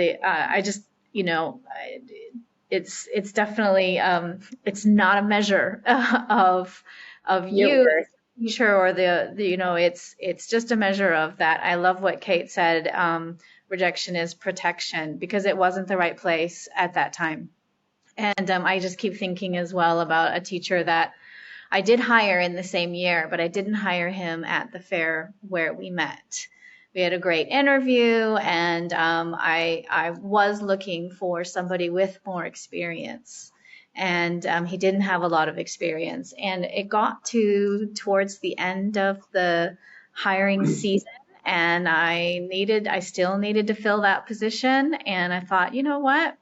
it's definitely it's not a measure of Your you worth. teacher or it's just a measure of that. I love what Kate said. Rejection is protection, because it wasn't the right place at that time. And I just keep thinking as well about a teacher that I did hire in the same year, but I didn't hire him at the fair where we met. We had a great interview, and I was looking for somebody with more experience, and he didn't have a lot of experience. And it got towards the end of the hiring season, and I still needed to fill that position. And I thought, you know what?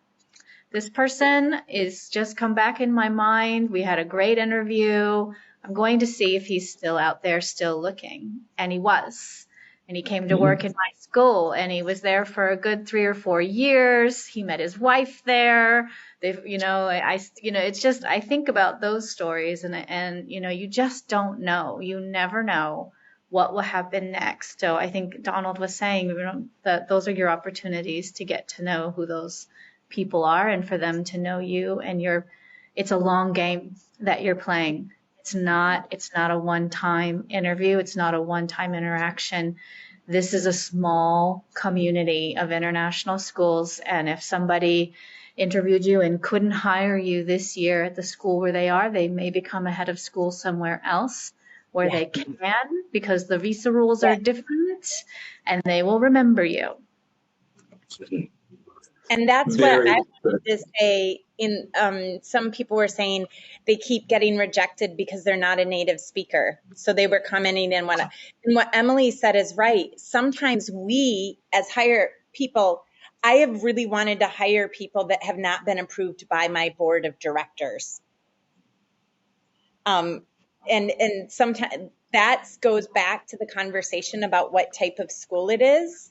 This person is just come back in my mind. We had a great interview. I'm going to see if he's still out there, still looking. And he was. And he came to work in my school, and he was there for a good 3 or 4 years. He met his wife there. It's just, I think about those stories, and you just don't know. You never know what will happen next. So I think Donald was saying, that those are your opportunities to get to know who those people are, and for them to know you. And it's a long game that you're playing. It's not a one-time interview. It's not a one-time interaction. This is a small community of international schools. And if somebody interviewed you and couldn't hire you this year at the school where they are, they may become a head of school somewhere else where they can, because the visa rules are different, and they will remember you. And that's what I wanted to say. Some people were saying they keep getting rejected because they're not a native speaker. So they were commenting and what Emily said is right. Sometimes we, as hire people, I have really wanted to hire people that have not been approved by my board of directors. And sometimes that goes back to the conversation about what type of school it is,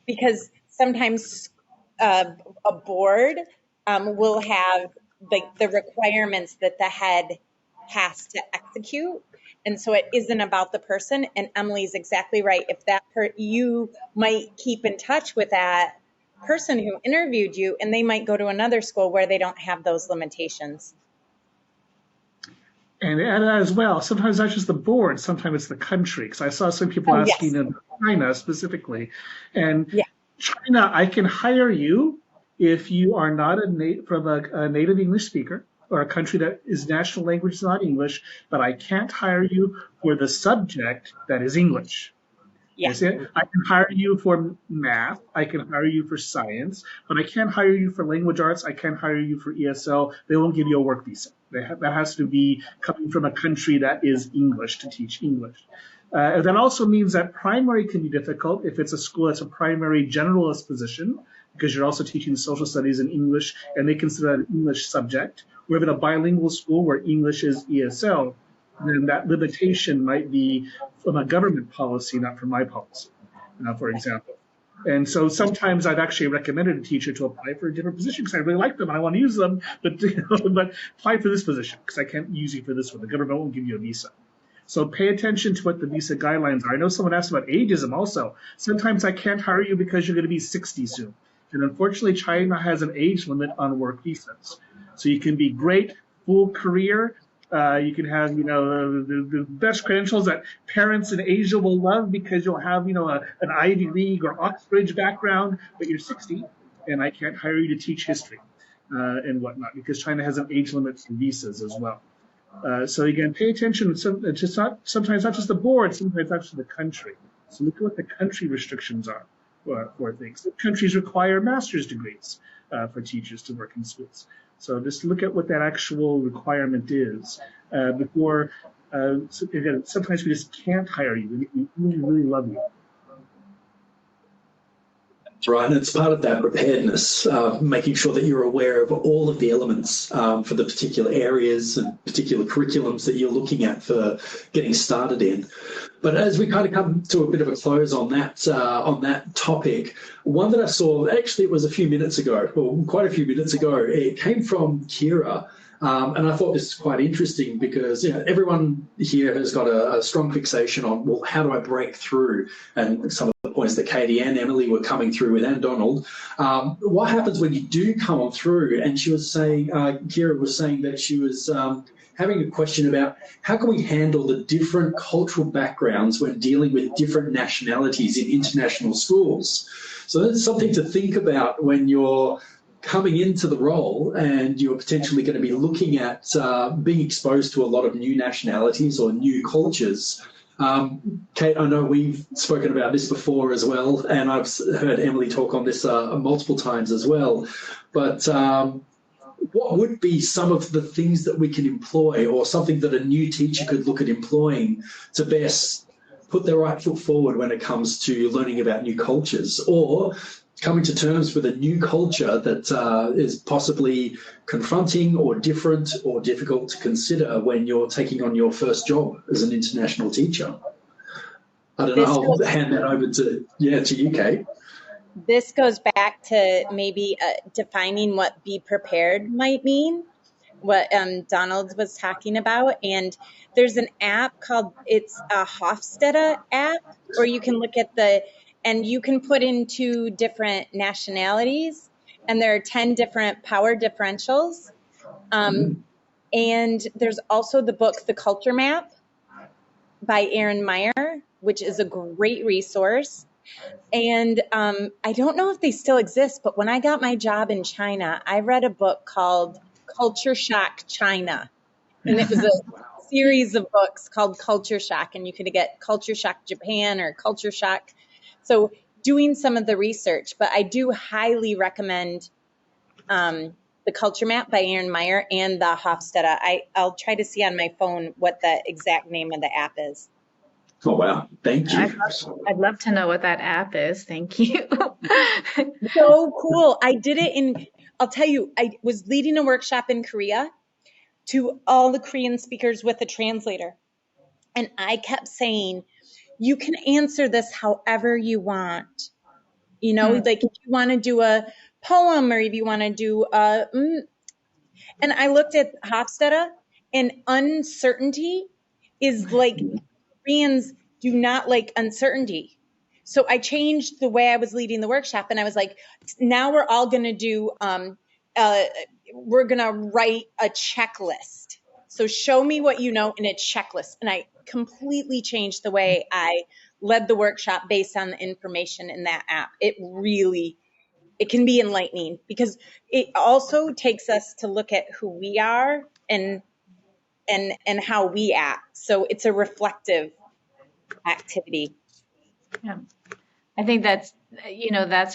because sometimes a board will have the requirements that the head has to execute. And so it isn't about the person. And Emily's exactly right. If you might keep in touch with that person who interviewed you, and they might go to another school where they don't have those limitations. And as well, sometimes not just the board, sometimes it's the country. Because I saw some people asking in China specifically. And China, I can hire you if you are not from a native English speaker, or a country that is national language is not English, but I can't hire you for the subject that is English. I can hire you for math, I can hire you for science, but I can't hire you for language arts, I can't hire you for ESL. They won't give you a work visa. That has to be coming from a country that is English to teach English. And that also means that primary can be difficult if it's a school that's a primary generalist position, because you're also teaching social studies in English, and they consider that an English subject. Or if it's a bilingual school where English is ESL, then that limitation might be from a government policy, not from my policy, for example. And so sometimes I've actually recommended a teacher to apply for a different position because I really like them and I want to use them, but apply for this position because I can't use you for this one. The government won't give you a visa. So pay attention to what the visa guidelines are. I know someone asked about ageism also. Sometimes I can't hire you because you're going to be 60 soon. And unfortunately, China has an age limit on work visas. So you can be great, full career. You can have, the best credentials that parents in Asia will love because you'll have, an Ivy League or Oxbridge background, but you're 60 and I can't hire you to teach history and whatnot because China has an age limit for visas as well. So again, pay attention. Sometimes not just the board, sometimes actually the country. So look at what the country restrictions are for things. The countries require master's degrees for teachers to work in schools. So just look at what that actual requirement is before. Again, sometimes we just can't hire you. We really, really love you. That's right, and it's part of that preparedness, making sure that you're aware of all of the elements for the particular areas and particular curriculums that you're looking at for getting started in. But as we kind of come to a bit of a close on that topic, one that I saw, actually it was a few minutes ago, or quite a few minutes ago, it came from Kira. And I thought this was quite interesting because everyone here has got a strong fixation on, well, how do I break through? And some of the points that Katie and Emily were coming through with, and Donald. What happens when you do come on through? And she was saying, Kira was saying that she was having a question about how can we handle the different cultural backgrounds when dealing with different nationalities in international schools. So that's something to think about when you're coming into the role and you're potentially going to be looking at being exposed to a lot of new nationalities or new cultures. Kate, I know we've spoken about this before as well, and I've heard Emily talk on this multiple times as well. But what would be some of the things that we can employ, or something that a new teacher could look at employing to best put their right foot forward when it comes to learning about new cultures, or coming to terms with a new culture that is possibly confronting or different or difficult to consider when you're taking on your first job as an international teacher? I don't know. I'll hand that over to you, Kate. This goes back to maybe defining what be prepared might mean, what Donald was talking about. And there's an app it's a Hofstede app, or you can look at and you can put in 2 different nationalities, and there are 10 different power differentials. And there's also the book, The Culture Map by Erin Meyer, which is a great resource. And I don't know if they still exist, but when I got my job in China, I read a book called Culture Shock China. And it was a series of books called Culture Shock, and you could get Culture Shock Japan or Culture Shock. So doing some of the research, but I do highly recommend the Culture Map by Erin Meyer and the Hofstede. I'll try to see on my phone what the exact name of the app is. Oh, wow. Thank you. I'd love to know what that app is. Thank you. So cool. I did it I'll tell you, I was leading a workshop in Korea to all the Korean speakers with a translator. And I kept saying, you can answer this however you want. Like if you want to do a poem, or if you want to do and I looked at Hofstede, and uncertainty is like, Koreans do not like uncertainty. So I changed the way I was leading the workshop, and I was like, now we're all going to do, we're going to write a checklist. So show me what you know in a checklist. And I completely changed the way I led the workshop based on the information in that app. It can be enlightening, because it also takes us to look at who we are and how we act. So it's a reflective activity. Yeah. I think that's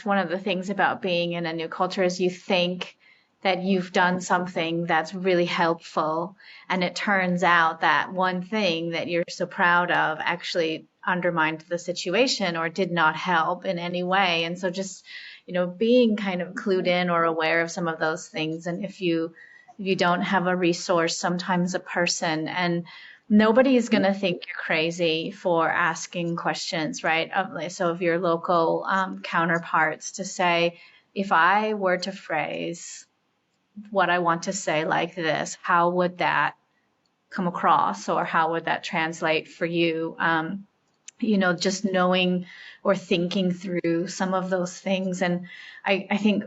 one of the things about being in a new culture, is you think that you've done something that's really helpful, and it turns out that one thing that you're so proud of actually undermined the situation or did not help in any way. And so just, being kind of clued in or aware of some of those things. And if you don't have a resource, sometimes a person, and nobody is going to think you're crazy for asking questions, right? So of your local counterparts, to say, if I were to phrase what I want to say like this, how would that come across, or how would that translate for you? Just knowing or thinking through some of those things. And I think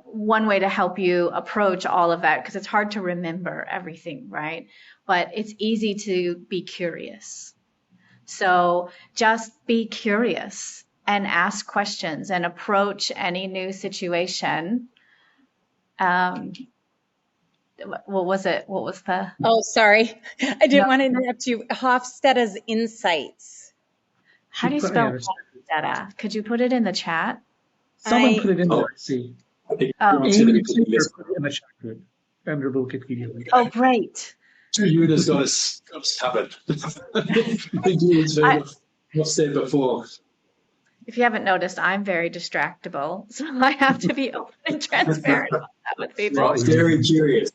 one way to help you approach all of that, because it's hard to remember everything, right? But it's easy to be curious. So just be curious and ask questions and approach any new situation. What was it? What was the? Oh, sorry. I didn't want to interrupt you. Hofstede's Insights. How do you spell Hofstede? Could you put it in the chat? Someone put it in there. See. Amy put it in the chat group. Under Wikipedia link. Oh, great. Yuna's got us covered. What's said before. If you haven't noticed, I'm very distractible, so I have to be open and transparent about that with people. Right, very curious.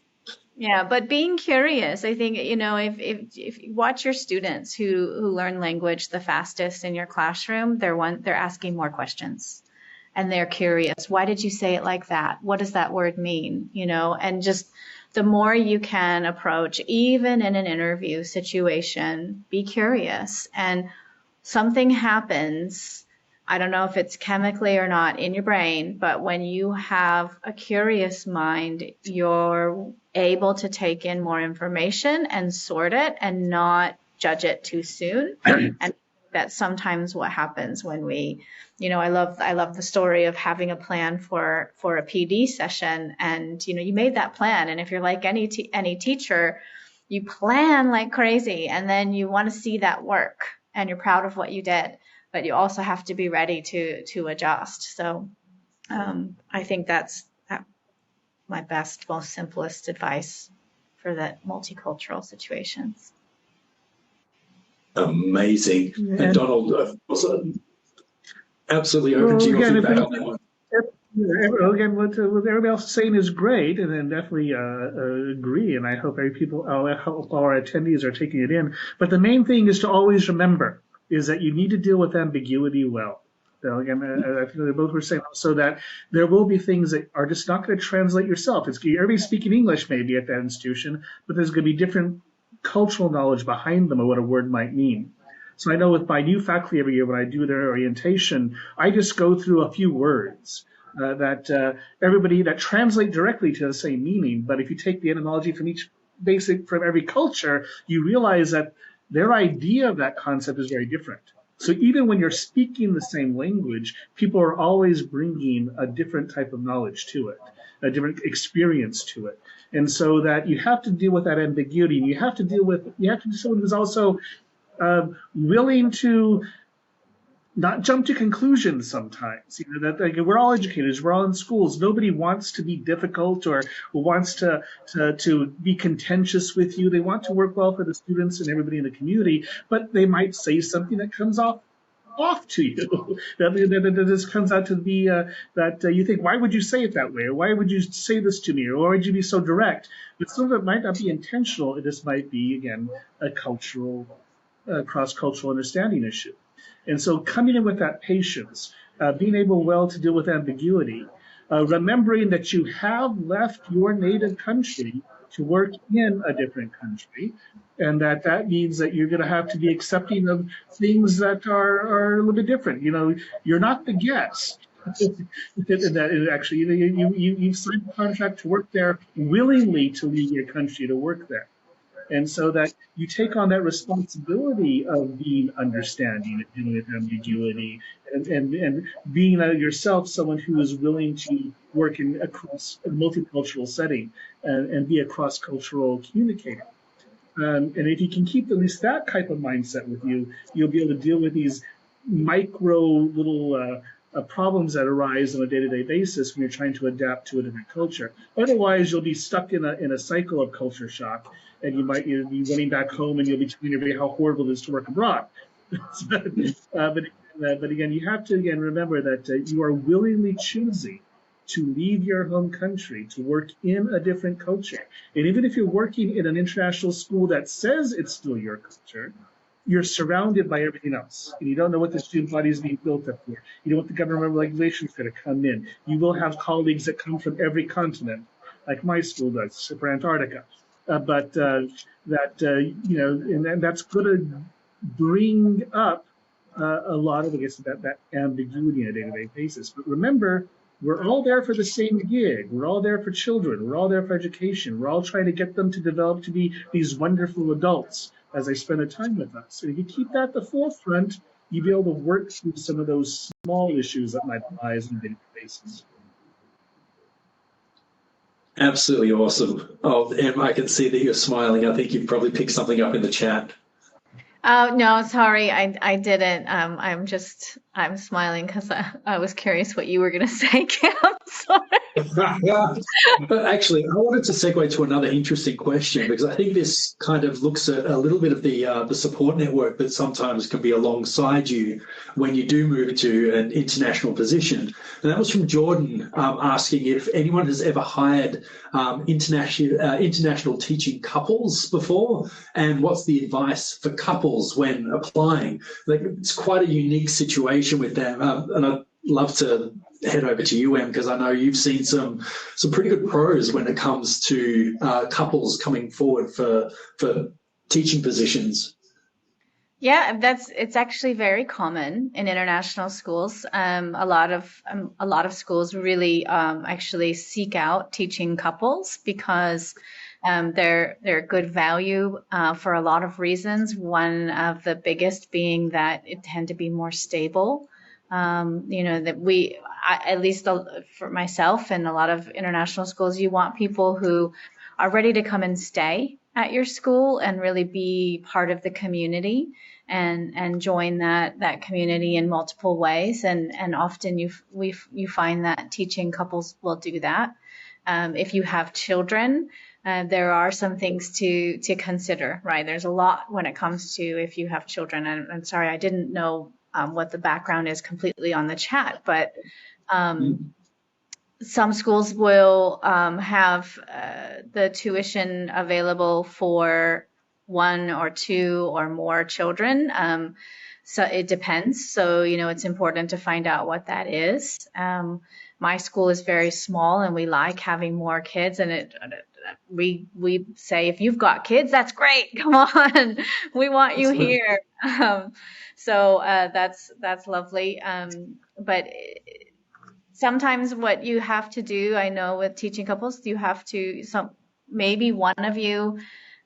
Yeah, but being curious, I think, if you watch your students who learn language the fastest in your classroom, they're asking more questions, and they're curious. Why did you say it like that? What does that word mean? And just the more you can approach, even in an interview situation, be curious. And something happens, I don't know if it's chemically or not in your brain, but when you have a curious mind, you're able to take in more information and sort it and not judge it too soon. And that's sometimes what happens when we, I love the story of having a plan for a PD session, and you made that plan, and if you're like any teacher, you plan like crazy, and then you want to see that work, and you're proud of what you did, but you also have to be ready to adjust. So I think that's my best, most simplest advice for the multicultural situations. Amazing. And Donald, absolutely open to your feedback on that one. Again, what everybody else is saying is great, and then definitely agree. And I hope all our attendees are taking it in. But the main thing is to always remember is that you need to deal with ambiguity well. So again, I think they both were saying so that there will be things that are just not going to translate yourself. Everybody's speaking English maybe at that institution, but there's going to be different cultural knowledge behind them of what a word might mean. So I know with my new faculty every year when I do their orientation, I just go through a few words that everybody that translate directly to the same meaning. But if you take the etymology from every culture, you realize that their idea of that concept is very different. So even when you're speaking the same language, people are always bringing a different type of knowledge to it, a different experience to it. And so that you have to deal with that ambiguity. And you have to be someone who's also willing to not jump to conclusions sometimes. That we're all educators, we're all in schools. Nobody wants to be difficult or wants to be contentious with you. They want to work well for the students and everybody in the community, but they might say something that comes off to you. that just comes out to be that you think, why would you say it that way? Or why would you say this to me? Or why would you be so direct? But some of it might not be intentional. It just might be, again, a cross-cultural understanding issue. And so coming in with that patience, being able well to deal with ambiguity, remembering that you have left your native country to work in a different country, and that means that you're going to have to be accepting of things that are a little bit different. You're not the guest. That actually, you've signed a contract to work there willingly to leave your country to work there. And so that you take on that responsibility of being understanding and dealing with ambiguity and being yourself someone who is willing to work in a multicultural setting and be a cross-cultural communicator. And if you can keep at least that type of mindset with you, you'll be able to deal with these micro little problems that arise on a day-to-day basis when you're trying to adapt to a different culture. Otherwise, you'll be stuck in a cycle of culture shock, and you might be running back home and you'll be telling everybody how horrible it is to work abroad. But again, you have to remember that you are willingly choosing to leave your home country to work in a different culture. And even if you're working in an international school that says it's still your culture, you're surrounded by everything else. And you don't know what the student body is being built up for. You know what the government regulations are going to come in. You will have colleagues that come from every continent, like my school does, for Antarctica. And that's going to bring up a lot of, that ambiguity on a day-to-day basis. But remember, we're all there for the same gig. We're all there for children. We're all there for education. We're all trying to get them to develop to be these wonderful adults as they spend their time with us. And if you keep that at the forefront, you'll be able to work through some of those small issues that might arise on a daily basis. Absolutely awesome. Oh, and I can see that you're smiling. I think you've probably picked something up in the chat. Oh, no, sorry, I didn't. I'm smiling because I was curious what you were going to say, Cam. Sorry. But actually, I wanted to segue to another interesting question, because I think this kind of looks at a little bit of the support network that sometimes can be alongside you when you do move to an international position. And that was from Jordan, asking if anyone has ever hired international teaching couples before, and what's the advice for couples when applying. Like, it's quite a unique situation with them, and I'd love to head over to you, Em, because I know you've seen some pretty good pros when it comes to couples coming forward for teaching positions. Yeah, it's actually very common in international schools. A lot of schools really actually seek out teaching couples because they're good value for a lot of reasons. One of the biggest being that it tend to be more stable. That at least for myself and a lot of international schools, you want people who are ready to come and stay at your school and really be part of the community and join that community in multiple ways. And often you find that teaching couples will do that. If you have children, there are some things to consider, right? There's a lot when it comes to if you have children. And I'm sorry, I didn't know what the background is completely on the chat, but some schools will have the tuition available for one or two or more children. So it depends. So, it's important to find out what that is. My school is very small and we like having more kids, and we say, if you've got kids, that's great. Come on. We want you here. So that's lovely. But sometimes what you have to do, I know with teaching couples, you have to, maybe one of you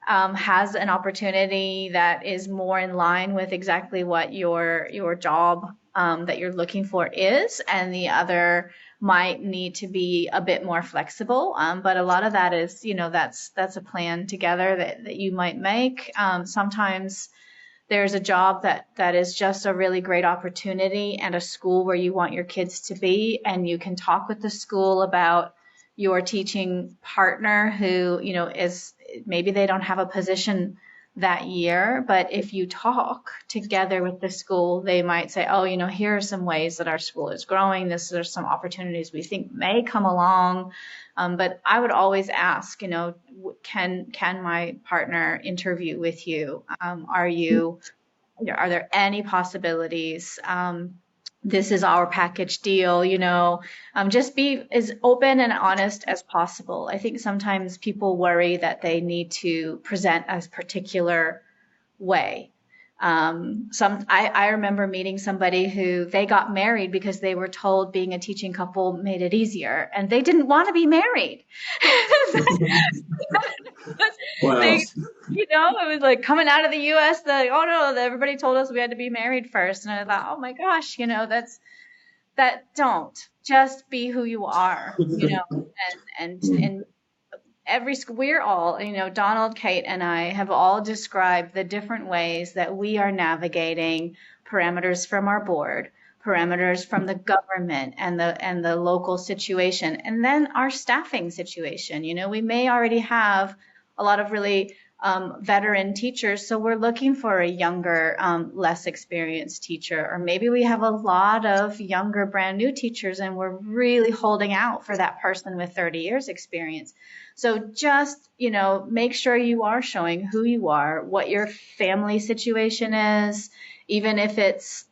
has an opportunity that is more in line with exactly what your job that you're looking for is, and the other might need to be a bit more flexible. But a lot of that is, that's a plan together that you might make. Sometimes there's a job that is just a really great opportunity and a school where you want your kids to be, and you can talk with the school about your teaching partner who, is maybe they don't have a position that year, but if you talk together with the school, they might say, oh, here are some ways that our school is growing. These are some opportunities we think may come along. But I would always ask, can my partner interview with you? Are there any possibilities? This is our package deal, just be as open and honest as possible. I think sometimes people worry that they need to present a particular way. I remember meeting somebody who they got married because they were told being a teaching couple made it easier, and they didn't want to be married. Wow. It was like coming out of the U.S. Oh no, everybody told us we had to be married first, and I thought, oh my gosh, don't just be who you are, and every school, we're all, Donald, Kate, and I have all described the different ways that we are navigating parameters from our board, parameters from the government and the local situation, and then our staffing situation. We may already have a lot of really veteran teachers, so we're looking for a younger, less experienced teacher, or maybe we have a lot of younger, brand new teachers, and we're really holding out for that person with 30 years experience. So just, make sure you are showing who you are, what your family situation is, even if it's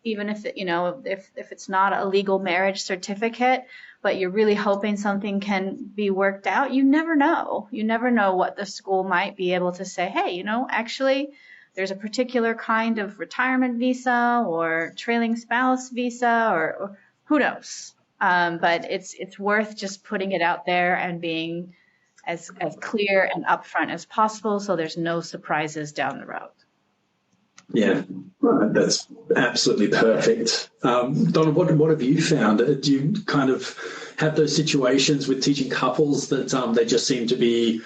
not a legal marriage certificate, but you're really hoping something can be worked out. You never know. You never know what the school might be able to say. Hey, actually, there's a particular kind of retirement visa or trailing spouse visa, or who knows. But it's worth just putting it out there and being as clear and upfront as possible, so there's no surprises down the road. Yeah, that's absolutely perfect. Donald, what have you found? Do you kind of have those situations with teaching couples that they just seem to be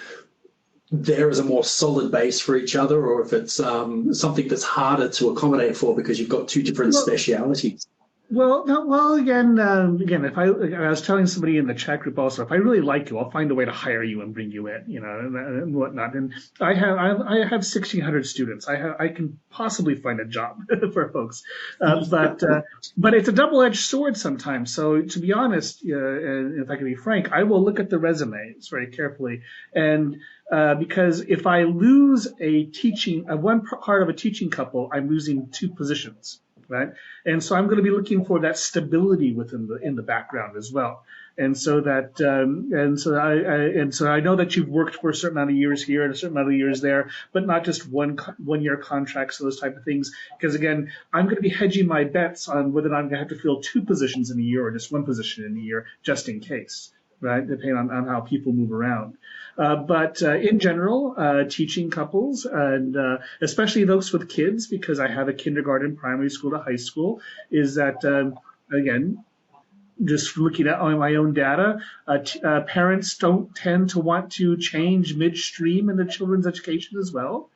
there as a more solid base for each other, or if it's something that's harder to accommodate for because you've got two different specialities? Well, no, again, if I was telling somebody in the chat group also, if I really like you, I'll find a way to hire you and bring you in, and whatnot. And I have 1,600 students. I can possibly find a job for folks, but it's a double-edged sword sometimes. So to be honest, and if I can be frank, I will look at the resumes very carefully, and because if I lose one part of a teaching couple, I'm losing two positions. right? And so I'm going to be looking for that stability within in the background as well. And so that, and so I know that you've worked for a certain amount of years here and a certain amount of years there, but not just one year contracts, those type of things. Because again, I'm going to be hedging my bets on whether or not I'm going to have to fill 2 positions in a year or just 1 position in a year, just in case, right? Depending on how people move around. But in general, teaching couples, and especially those with kids, because I have a kindergarten, primary school to high school, is that, again, just looking at my own data, parents don't tend to want to change midstream in the children's education as well.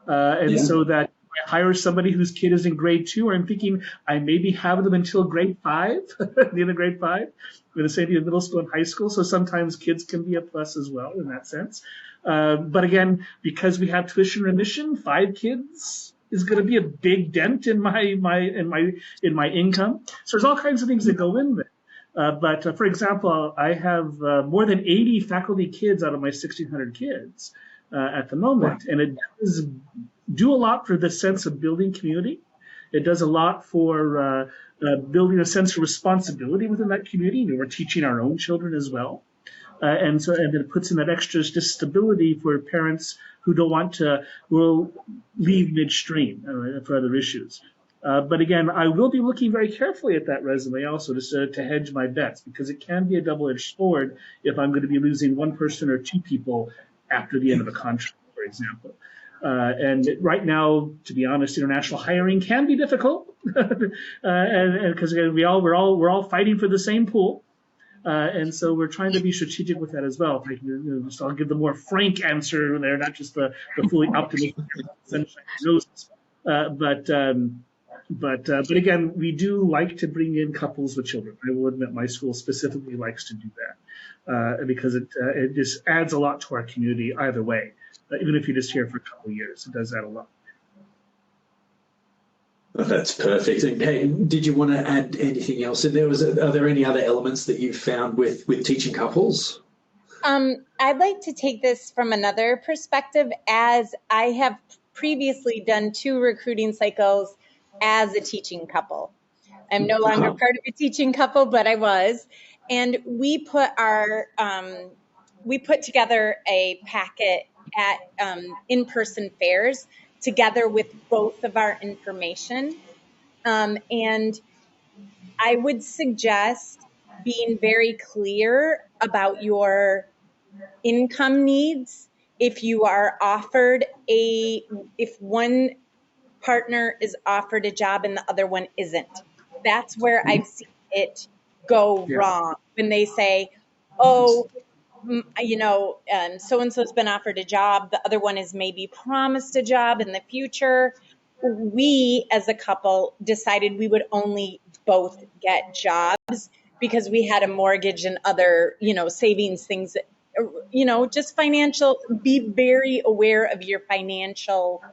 So that I hire somebody whose kid is in grade 2, or I'm thinking I maybe have them until grade 5, the end of grade 5, with the same in middle school and high school. So sometimes kids can be a plus as well in that sense. But again, because we have tuition remission, 5 kids is going to be a big dent in my income. So there's all kinds of things that go in there. But for example, I have more than 80 faculty kids out of my 1,600 kids at the moment, and it does do a lot for the sense of building community. It does a lot for building a sense of responsibility within that community. We're teaching our own children as well. And then it puts in that extra just stability for parents who don't want to, will leave midstream for other issues. But again, I will be looking very carefully at that resume also just to hedge my bets, because it can be a double-edged sword if I'm going to be losing 1 person or 2 people after the end of a contract, for example. And right now, to be honest, international hiring can be difficult, and because again, we're all fighting for the same pool. And so we're trying to be strategic with that as well. So I'll give the more frank answer there, not just the fully optimistic sunshine roses. But again, we do like to bring in couples with children. I will admit my school specifically likes to do that because it just adds a lot to our community either way. Even if you're just here for a couple of years, it does add a lot. That's perfect. And hey, did you want to add anything else in there? Are there any other elements that you've found with teaching couples? I'd like to take this from another perspective, as I have previously done 2 recruiting cycles as a teaching couple. I'm no longer part of a teaching couple, but I was. And we put together a packet at in-person fairs together with both of our information. And I would suggest being very clear about your income needs. If you are offered if one partner is offered a job and the other one isn't, that's where I've seen it go wrong. When they say, oh, so-and-so's been offered a job, the other one is maybe promised a job in the future. We, as a couple, decided we would only both get jobs because we had a mortgage and other, savings things that, just financial. Be very aware of your financial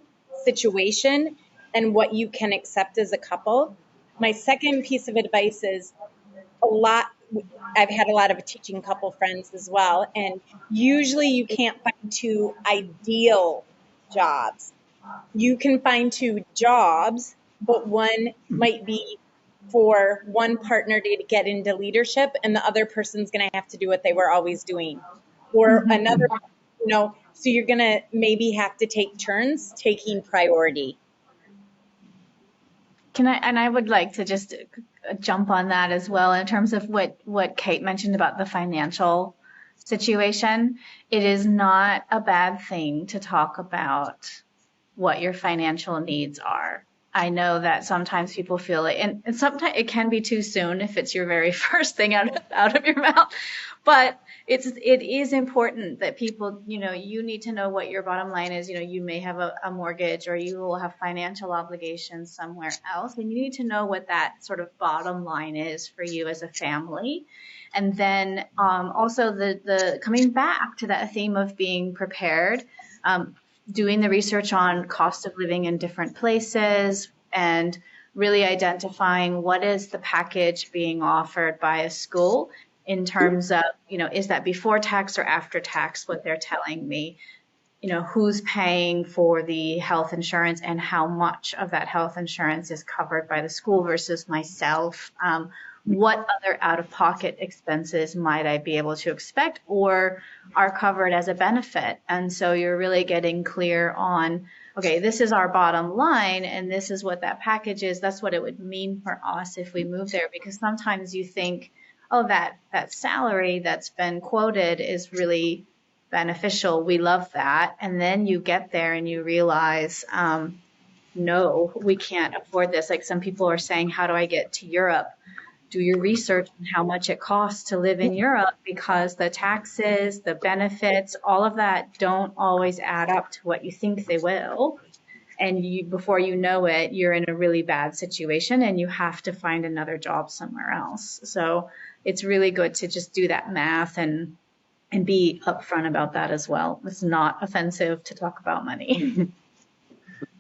situation and what you can accept as a couple. My second piece of advice is I've had a lot of teaching couple friends as well, and usually you can't find 2 ideal jobs. You can find 2 jobs, but one might be for one partner to get into leadership and the other person's going to have to do what they were always doing. Or another, so you're going to maybe have to take turns taking priority. I would like to just jump on that as well in terms of what Kate mentioned about the financial situation. It is not a bad thing to talk about what your financial needs are. I know that sometimes people feel it, and sometimes it can be too soon if it's your very first thing out of your mouth. But it is important that people, you need to know what your bottom line is. You may have a mortgage, or you will have financial obligations somewhere else, and you need to know what that sort of bottom line is for you as a family. And then also the coming back to that theme of being prepared, doing the research on cost of living in different places, and really identifying what is the package being offered by a school in terms of, is that before tax or after tax what they're telling me. who's paying for the health insurance and how much of that health insurance is covered by the school versus myself. What other out-of-pocket expenses might I be able to expect or are covered as a benefit? And so you're really getting clear on, okay, this is our bottom line and this is what that package is. That's what it would mean for us if we move there, because sometimes you think, oh, that salary that's been quoted is really beneficial. We love that. And then you get there and you realize, no, we can't afford this. Like some people are saying, how do I get to Europe? Do your research on how much it costs to live in Europe, because the taxes, the benefits, all of that don't always add up to what you think they will. And before you know it, you're in a really bad situation and you have to find another job somewhere else. So it's really good to just do that math and be upfront about that as well. It's not offensive to talk about money.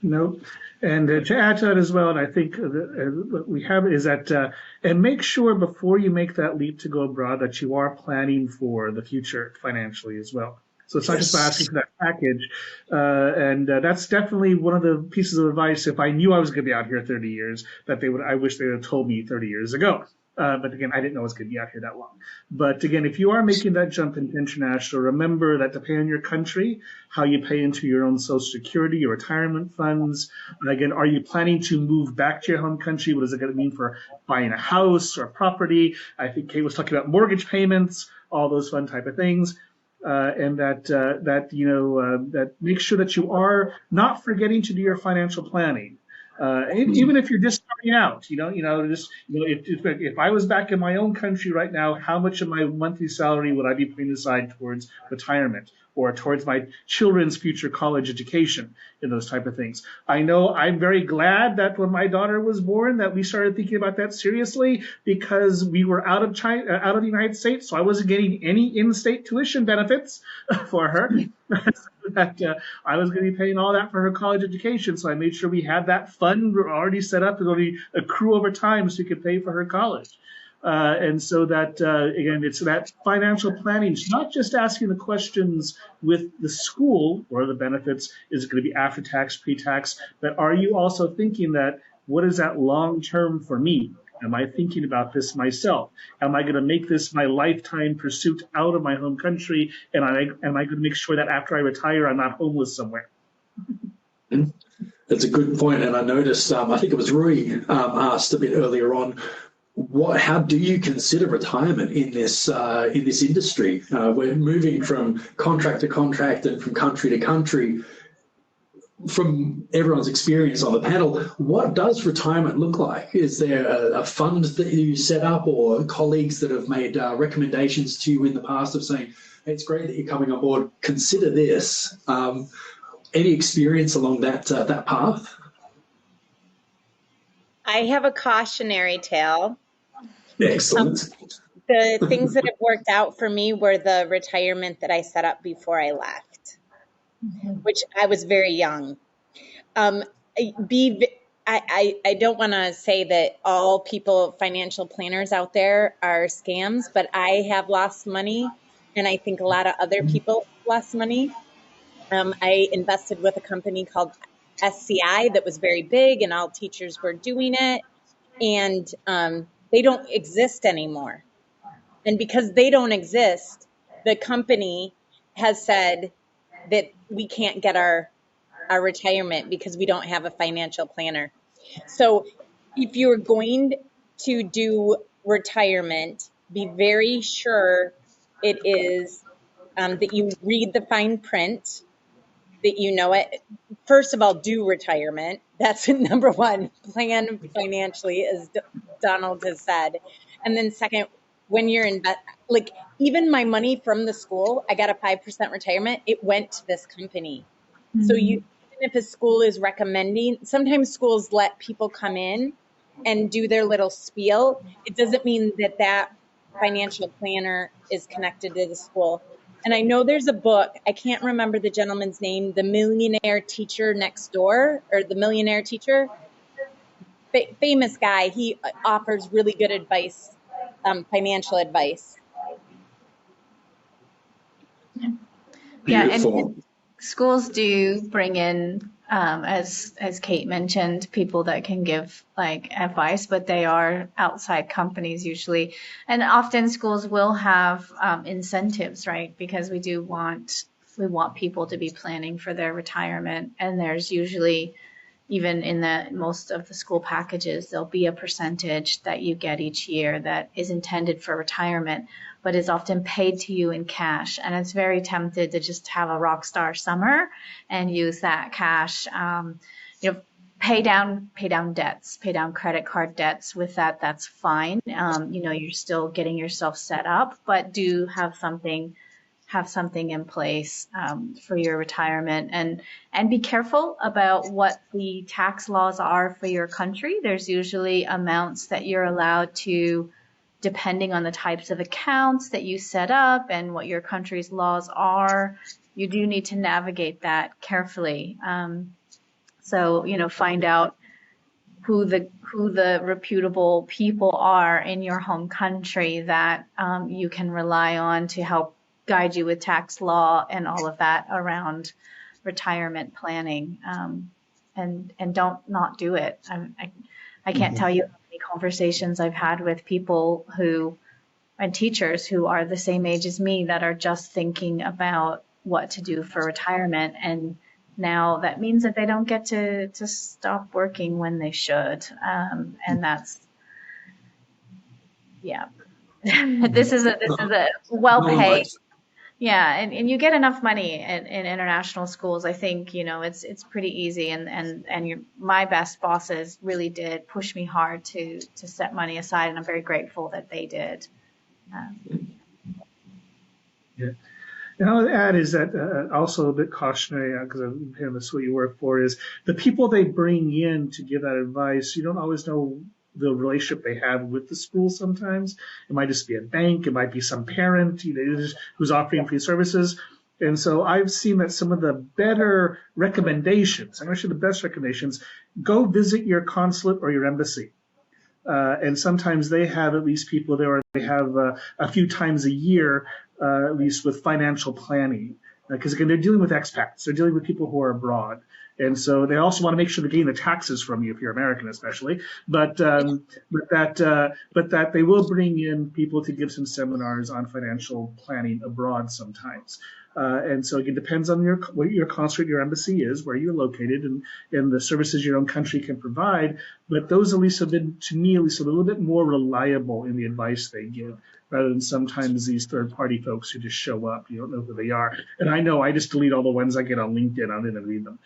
No. And to add to that as well, and I think what we have is that, and make sure before you make that leap to go abroad that you are planning for the future financially as well. So it's not just about asking for that package. And that's definitely one of the pieces of advice. If I knew I was going to be out here 30 years, I wish they would have told me 30 years ago. But again, I didn't know I was going to be out here that long. But again, if you are making that jump into international, remember that depending on your country, how you pay into your own Social Security, your retirement funds. And again, are you planning to move back to your home country? What is it going to mean for buying a house or property? I think Kate was talking about mortgage payments, all those fun type of things. And that make sure that you are not forgetting to do your financial planning. Even if you're just starting out, if I was back in my own country right now, how much of my monthly salary would I be putting aside towards retirement or towards my children's future college education and those type of things? I know I'm very glad that when my daughter was born that we started thinking about that seriously, because we were out of the United States, so I wasn't getting any in-state tuition benefits for her. That I was going to be paying all that for her college education, so I made sure we had that fund already set up and already accrue over time so we could pay for her college. And so that, again, it's that financial planning. It's not just asking the questions with the school or the benefits, is it going to be after tax, pre-tax, but are you also thinking that what is that long term for me? Am I thinking about this myself? Am I going to make this my lifetime pursuit out of my home country? And am I going to make sure that after I retire, I'm not homeless somewhere? That's a good point. And I noticed, I think it was Rui asked a bit earlier on, how do you consider retirement in this industry? We're moving from contract to contract and from country to country. From everyone's experience on the panel, what does retirement look like? Is there a fund that you set up or colleagues that have made recommendations to you in the past of saying, hey, it's great that you're coming on board, consider this? Any experience along that path? I have a cautionary tale. Excellent. The things that have worked out for me were the retirement that I set up before I left, which I was very young. I don't want to say that all financial planners out there are scams, but I have lost money, and I think a lot of other people lost money. I invested with a company called SCI that was very big, and all teachers were doing it, and they don't exist anymore. And because they don't exist, the company has said that we can't get our retirement because we don't have a financial planner. So if you're going to do retirement, be very sure it is that you read the fine print, that you know it. First of all, do retirement. That's number one. Plan financially, as Donald has said. And then second, when you're even my money from the school, I got a 5% retirement. It went to this company. Mm-hmm. So even if a school is recommending, sometimes schools let people come in and do their little spiel. It doesn't mean that financial planner is connected to the school. And I know there's a book, I can't remember the gentleman's name, The Millionaire Teacher Next Door, or The Millionaire Teacher. Famous guy. He offers really good advice, financial advice. Yeah, and schools do bring in, as Kate mentioned, people that can give like advice, but they are outside companies usually. And often schools will have incentives, right? Because we want people to be planning for their retirement. And there's usually, even in the most of the school packages, there'll be a percentage that you get each year that is intended for retirement, but is often paid to you in cash. And it's very tempted to just have a rock star summer and use that cash, pay down debts, pay down credit card debts with that. That's fine. You're still getting yourself set up, but do have something in place for your retirement, and be careful about what the tax laws are for your country. There's usually amounts that you're allowed to, depending on the types of accounts that you set up and what your country's laws are. You do need to navigate that carefully. So find out who the reputable people are in your home country that you can rely on to help guide you with tax law and all of that around retirement planning, and don't not do it. I can't tell you how many conversations I've had with people and teachers who are the same age as me that are just thinking about what to do for retirement, and now that means that they don't get to stop working when they should, and that's this is a well paid. Yeah, and you get enough money in international schools. I think it's pretty easy, and my best bosses really did push me hard to set money aside, and I'm very grateful that they did. Yeah, and I'll add is that also a bit cautionary, because that's what you work for, is the people they bring in to give that advice. You don't always know the relationship they have with the school. Sometimes it might just be a bank, it might be some parent who's offering free services. And so I've seen that some of the better recommendations, I'm actually the best recommendations, go visit your consulate or your embassy. And sometimes they have at least people there, or they have a few times a year, at least with financial planning. Because again, they're dealing with expats, they're dealing with people who are abroad. And so they also want to make sure they're getting the taxes from you if you're American, especially. But that they will bring in people to give some seminars on financial planning abroad sometimes. And so it depends on what your consulate, your embassy is, where you're located, and the services your own country can provide. But those at least have been, to me, at least a little bit more reliable in the advice they give, rather than sometimes these third-party folks who just show up. You don't know who they are. And I know I just delete all the ones I get on LinkedIn. I don't even read them.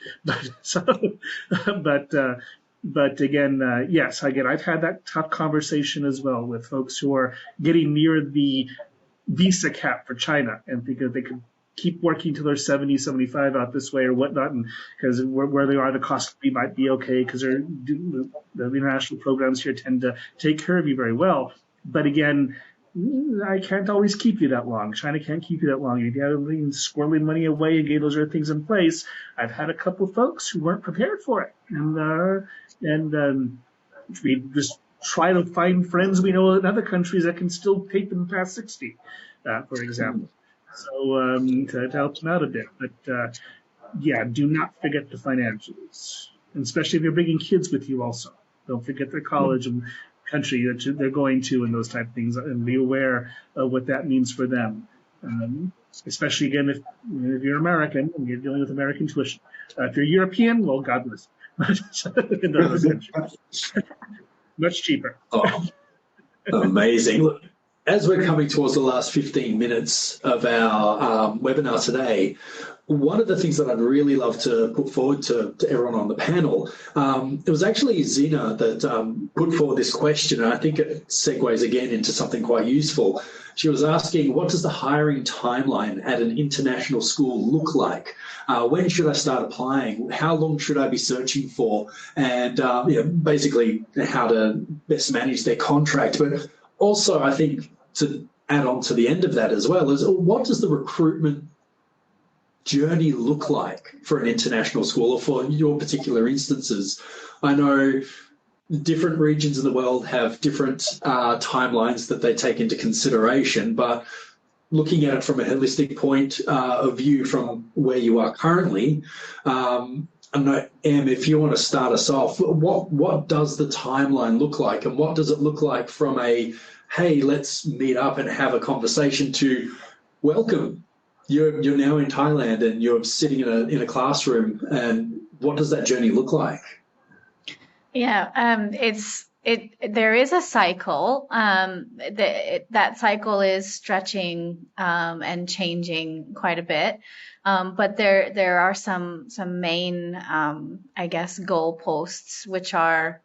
But again, yes, I've had that tough conversation as well with folks who are getting near the visa cap for China, and because they could keep working till they're 70, 75 out this way or whatnot, and because where they are, the cost might be okay, because the international programs here tend to take care of you very well. But again, I can't always keep you that long. China can't keep you that long. You got to be squirreling money away and get those other things in place. I've had a couple of folks who weren't prepared for it, and we just try to find friends we know in other countries that can still take them past 60, for example. So to help them out a bit. But do not forget the financials, and especially if you're bringing kids with you also. Don't forget their college and country that they're going to, and those type of things, and be aware of what that means for them. Especially again, if you're American and you're dealing with American tuition. If you're European, well, God bless. Much cheaper. Oh, amazing. Look, as we're coming towards the last 15 minutes of our webinar today, one of the things that I'd really love to put forward to everyone on the panel, it was actually Zina that put forward this question, and I think it segues again into something quite useful. She was asking, what does the hiring timeline at an international school look like? When should I start applying? How long should I be searching for? And basically how to best manage their contract. But also, I think to add on to the end of that as well is, what does the recruitment journey look like for an international school, or for your particular instances? I know different regions of the world have different timelines that they take into consideration, but looking at it from a holistic point of view from where you are currently, I know, Em, if you want to start us off, what does the timeline look like, and what does it look like from a, hey, let's meet up and have a conversation, to welcome, you're now in Thailand and you're sitting in a classroom, and what does that journey look like? Yeah, there is a cycle. That cycle is stretching and changing quite a bit. But there are some main, I guess, goalposts, which are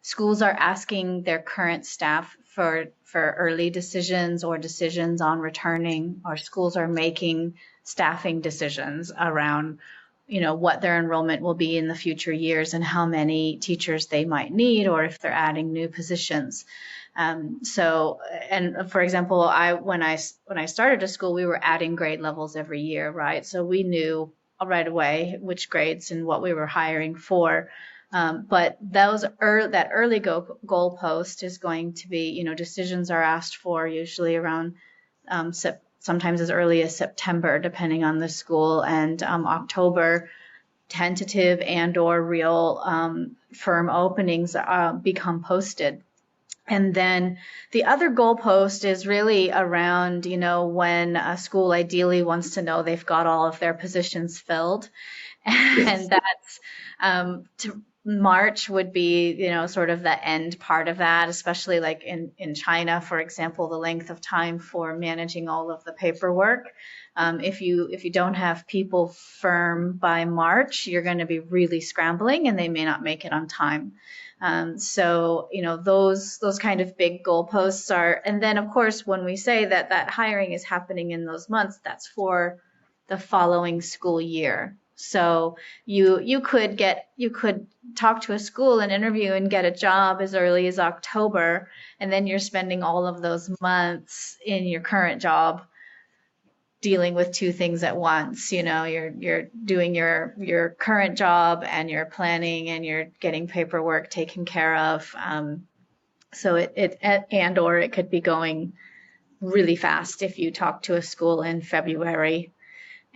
schools are asking their current staff for early decisions or decisions on returning, or schools are making staffing decisions around, what their enrollment will be in the future years and how many teachers they might need, or if they're adding new positions. So, and for example, when I started a school, we were adding grade levels every year, right? So we knew right away which grades and what we were hiring for. But that early goalpost is going to be, decisions are asked for usually around sometimes as early as September, depending on the school, and October, tentative and or real firm openings become posted. And then the other goalpost is really around, when a school ideally wants to know they've got all of their positions filled. And that's March would be, sort of the end part of that, especially like in China, for example, the length of time for managing all of the paperwork. If you don't have people firm by March, you're going to be really scrambling and they may not make it on time. So, those kind of big goalposts are, and then of course, when we say that hiring is happening in those months, that's for the following school year. So you could talk to a school and interview and get a job as early as October, and then you're spending all of those months in your current job dealing with two things at once. You're doing your current job and you're planning and you're getting paperwork taken care of. So it could be going really fast if you talk to a school in February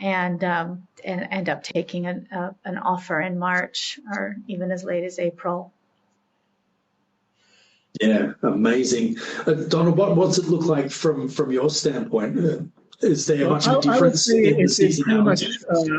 and end up taking an offer in March or even as late as April. Yeah, amazing. Donald, what's it look like from your standpoint? Is there much of a difference in the seasonality? It's pretty much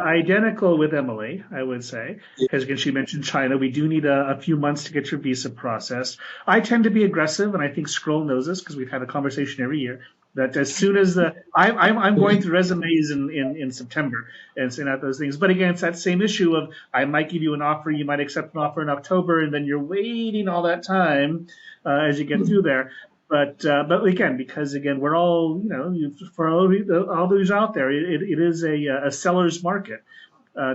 identical with Emily, I would say, because again, she mentioned China. We do need a few months to get your visa processed. I tend to be aggressive, and I think Scroll knows this because we've had a conversation every year. That as soon as I'm going through resumes in September and sending out those things. But again, it's that same issue of I might give you an offer, you might accept an offer in October, and then you're waiting all that time as you get through there. But again, because again, we're all, for all those out there, it is a seller's market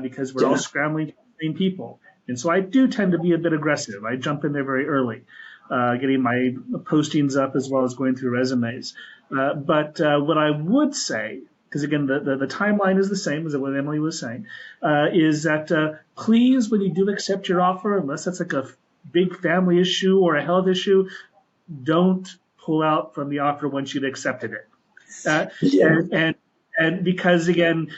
because we're all scrambling to train people. And so I do tend to be a bit aggressive. I jump in there very early, getting my postings up as well as going through resumes. But what I would say, because again, the timeline is the same as what Emily was saying, is that please, when you do accept your offer, unless that's like a big family issue or a health issue, don't pull out from the offer once you've accepted it. And because again,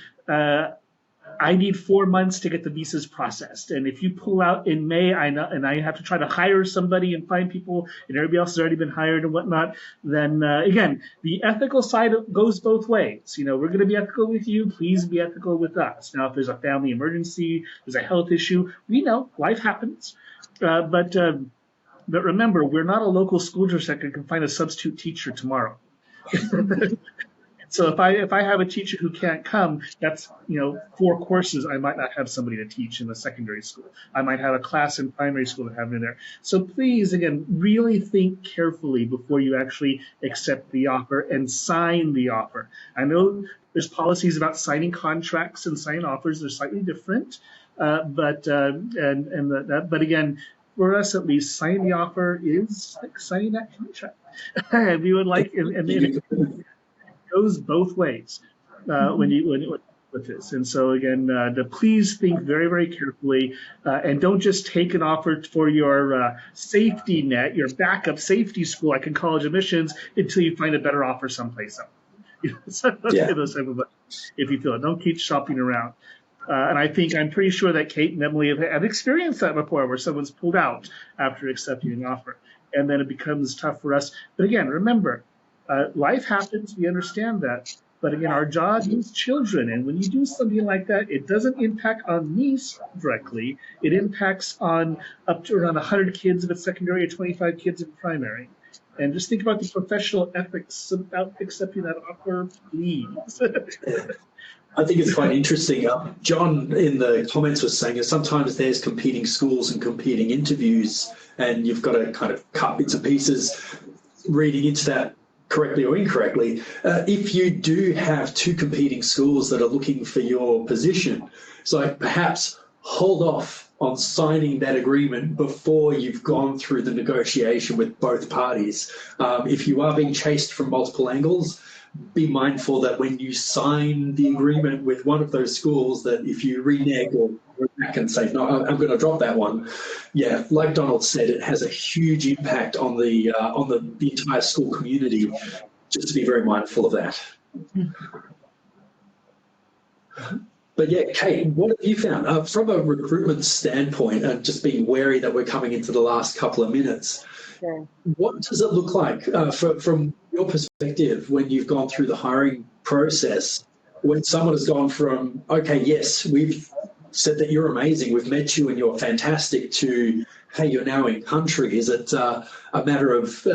I need 4 months to get the visas processed. And if you pull out in May, I have to try to hire somebody and find people, and everybody else has already been hired and whatnot, then again, the ethical side goes both ways. We're going to be ethical with you. Please be ethical with us. Now, if there's a family emergency, there's a health issue, we know life happens. But remember, we're not a local school district that can find a substitute teacher tomorrow. So if I have a teacher who can't come, that's 4 courses I might not have somebody to teach in the secondary school. I might have a class in primary school to have in there. So please, again, really think carefully before you actually accept the offer and sign the offer. I know there's policies about signing contracts and signing offers. They're slightly different, but again, for us at least, signing the offer is like signing that contract. And we would like, and it goes both ways with this. And so again, please think very, very carefully, and don't just take an offer for your safety net, your backup safety school like in college admissions, until you find a better offer someplace else. So Yeah. those type of, if you feel it, don't keep shopping around. And I'm pretty sure that Kate and Emily have experienced that before, where someone's pulled out after accepting an offer, and then it becomes tough for us. But again, remember, life happens. We understand that. But again, our job is children, and when you do something like that, it doesn't impact on me directly. It impacts on up to around 100 kids if it's secondary or 25 kids in primary. And just think about the professional ethics about accepting that offer, please. I think it's quite interesting. John in the comments was saying that sometimes there's competing schools and competing interviews, and you've got to kind of cut bits and pieces reading into that correctly or incorrectly. If you do have two competing schools that are looking for your position, so perhaps hold off on signing that agreement before you've gone through the negotiation with both parties. If you are being chased from multiple angles, be mindful that when you sign the agreement with one of those schools, that if you renege or go back and say, no, I'm going to drop that one, yeah, like Donald said, it has a huge impact on the entire school community. Just to be very mindful of that. But yeah, Kate, what have you found from a recruitment standpoint, and just being wary that we're coming into the last couple of minutes? Sure. What does it look like from your perspective when you've gone through the hiring process, when someone has gone from, okay, yes, we've said that you're amazing, we've met you and you're fantastic, to, hey, you're now in country? Is it a matter of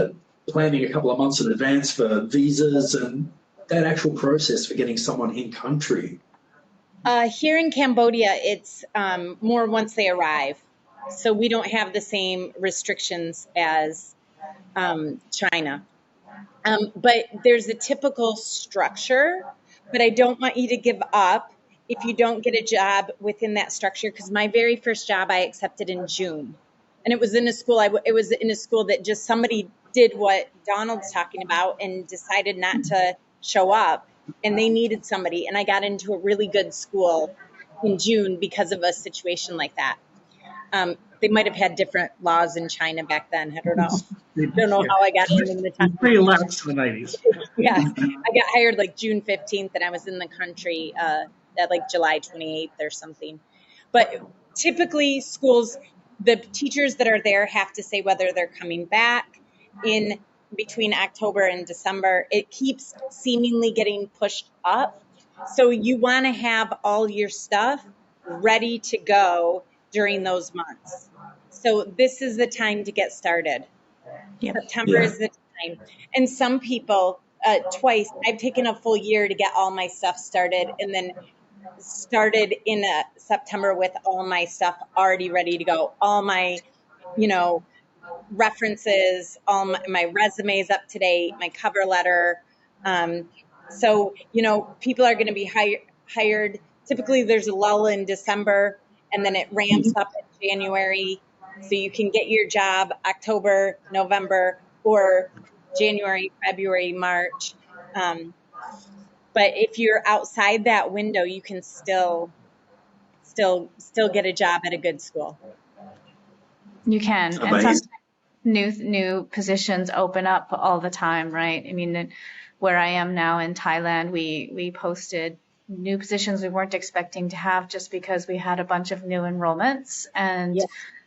planning a couple of months in advance for visas and that actual process for getting someone in country? Here in Cambodia, it's more once they arrive. So we don't have the same restrictions as China. But there's a typical structure, but I don't want you to give up if you don't get a job within that structure, because my very first job I accepted in June. And it was in a school, it was in a school that just somebody did what Donald's talking about and decided not to show up, and they needed somebody. And I got into a really good school in June because of a situation like that. They might have had different laws in China back then. I don't know. Don't know how I got in the time. Pretty lax in the 90s. Yeah, I got hired like June 15th, and I was in the country at like July 28th or something. But typically, schools, the teachers that are there have to say whether they're coming back in between October and December. It keeps seemingly getting pushed up. So you want to have all your stuff ready to go during those months. So this is the time to get started. Yep. September is the time. And some people, twice, I've taken a full year to get all my stuff started, and then started in September with all my stuff already ready to go. All my, references, all my resumes up to date, my cover letter. So, people are going to be hired. Typically there's a lull in December, and then it ramps up in January. So you can get your job October, November, or January, February, March. But if you're outside that window, you can still get a job at a good school. You can. And sometimes new positions open up all the time, right? I mean, where I am now in Thailand, we posted new positions we weren't expecting to have just because we had a bunch of new enrollments. And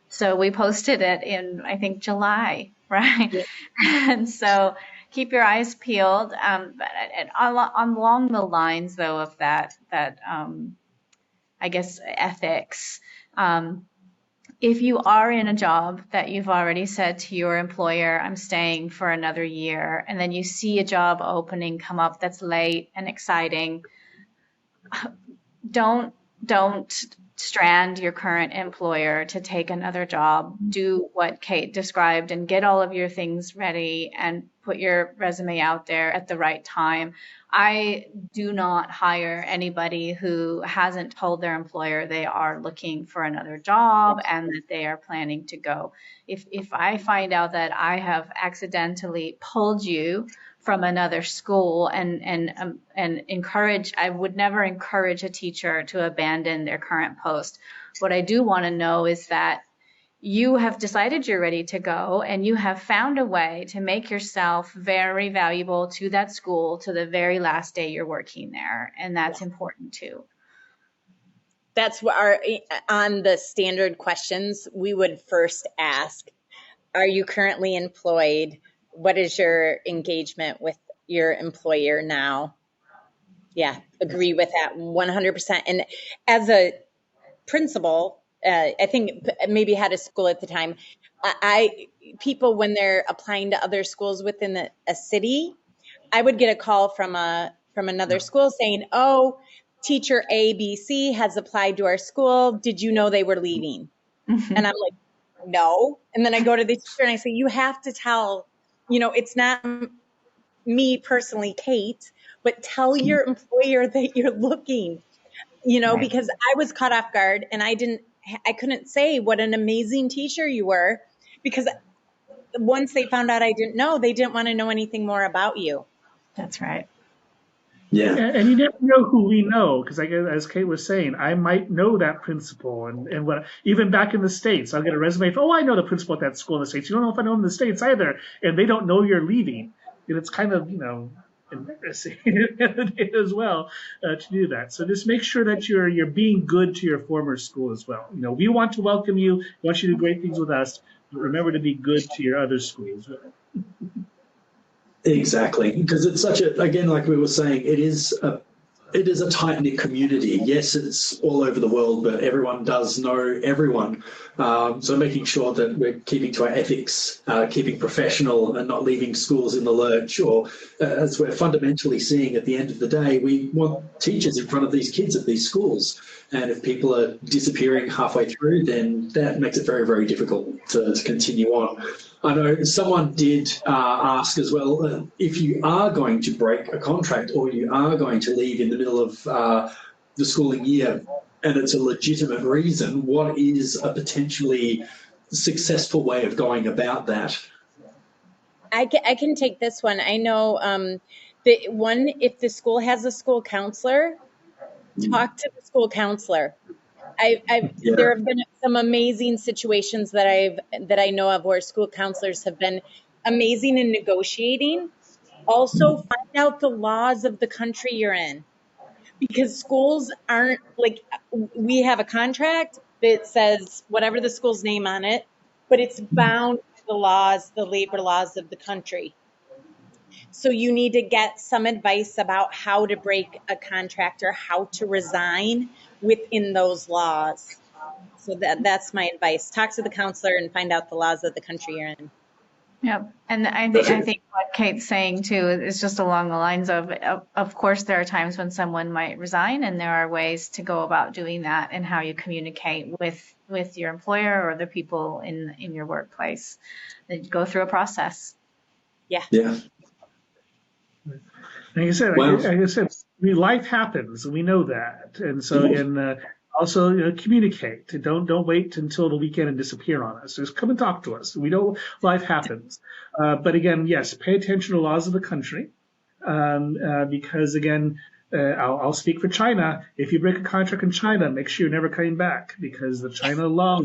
so we posted it in, I think, July, right? Yeah. And so keep your eyes peeled. But along the lines, though, of that I guess, ethics, if you are in a job that you've already said to your employer, I'm staying for another year, and then you see a job opening come up that's late and exciting, don't strand your current employer to take another job. Do what Kate described and get all of your things ready and put your resume out there at the right time. I do not hire anybody who hasn't told their employer they are looking for another job and that they are planning to go. If I find out that I have accidentally pulled you from another school and I would never encourage a teacher to abandon their current post. What I do want to know is that you have decided you're ready to go, and you have found a way to make yourself very valuable to that school to the very last day you're working there. And that's important too. That's what on the standard questions we would first ask, are you currently employed? What is your engagement with your employer now? Yeah, agree with that 100%. And as a principal, I think maybe had a school at the time, people, when they're applying to other schools within a city, I would get a call from another school saying, oh, teacher ABC has applied to our school. Did you know they were leaving? And I'm like, no. And then I go to the teacher and I say, you have to tell, it's not me personally, Kate, but tell your employer that you're looking, because I was caught off guard and I couldn't say what an amazing teacher you were, because once they found out I didn't know, they didn't want to know anything more about you. That's right. Yeah. And you never know who we know, because as Kate was saying, I might know that principal, and what, even back in the States, I'll get a resume from, I know the principal at that school in the States. You don't know if I know him in the States either, and they don't know you're leaving. And it's kind of, embarrassing as well to do that. So just make sure that you're being good to your former school as well. We want to welcome you, want you to do great things with us, but remember to be good to your other schools. Exactly, because it's again, like we were saying, it is a tight-knit community. Yes, it's all over the world, but everyone does know everyone. So making sure that we're keeping to our ethics, keeping professional and not leaving schools in the lurch, or as we're fundamentally seeing at the end of the day, we want teachers in front of these kids at these schools. And if people are disappearing halfway through, then that makes it very, very difficult to continue on. I know someone did ask as well, if you are going to break a contract or you are going to leave in the middle of the schooling year, and it's a legitimate reason, what is a potentially successful way of going about that? I can take this one. I know if the school has a school counselor, talk to the school counselor. There have been some amazing situations that I know of where school counselors have been amazing in negotiating. Also, find out the laws of the country you're in, because schools aren't like, we have a contract that says whatever the school's name on it, but it's bound by the labor laws of the country. So you need to get some advice about how to break a contract or how to resign within those laws. So that's my advice. Talk to the counselor and find out the laws of the country you're in. Yep. And I think what Kate's saying too is just along the lines of course, there are times when someone might resign, and there are ways to go about doing that and how you communicate with your employer or the people in your workplace. That go through a process. Yeah. Yeah. Like I said, life happens. We know that, and so also communicate. Don't wait until the weekend and disappear on us. Just come and talk to us. We know life happens, but again, yes, pay attention to laws of the country, because again, I'll speak for China. If you break a contract in China, make sure you're never coming back, because the China law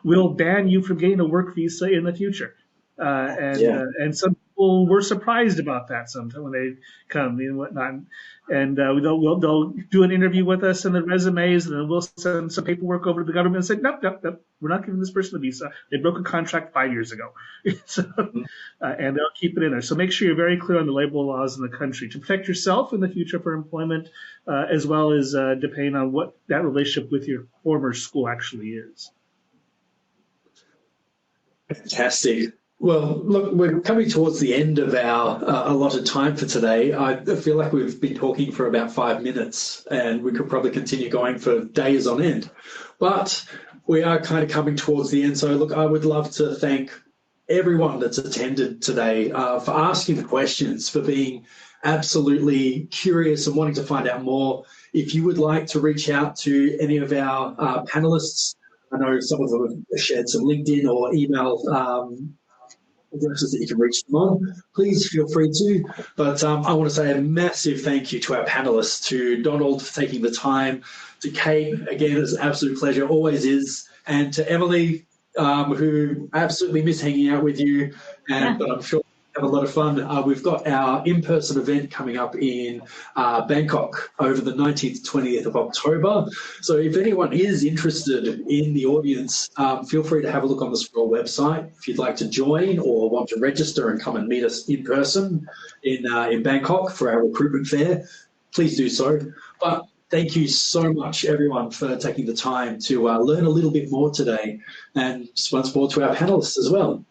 will ban you from getting a work visa in the future, and some people were surprised about that sometimes when they come and whatnot. And they'll do an interview with us and the resumes, and then we'll send some paperwork over to the government and say, nope, we're not giving this person a visa. They broke a contract 5 years ago. And they'll keep it in there. So make sure you're very clear on the labor laws in the country to protect yourself in the future for employment, as well as depending on what that relationship with your former school actually is. Fantastic. Well, look, we're coming towards the end of our allotted time for today. I feel like we've been talking for about 5 minutes, and we could probably continue going for days on end. But we are kind of coming towards the end. So, look, I would love to thank everyone that's attended today for asking the questions, for being absolutely curious and wanting to find out more. If you would like to reach out to any of our panelists, I know some of them have shared some LinkedIn or email addresses that you can reach them on, please feel free to. But I want to say a massive thank you to our panelists, to Donald for taking the time, to Kate, again, it's an absolute pleasure, always is, and to Emily, who absolutely miss hanging out with you, but I'm sure we'll have a lot of fun. We've got our in-person event coming up in Bangkok over the 19th, 20th of October. So if anyone is interested in the audience, feel free to have a look on the Scroll website. If you'd like to join or want to register and come and meet us in person in Bangkok for our recruitment fair, please do so. But thank you so much, everyone, for taking the time to learn a little bit more today, and just once more to our panelists as well.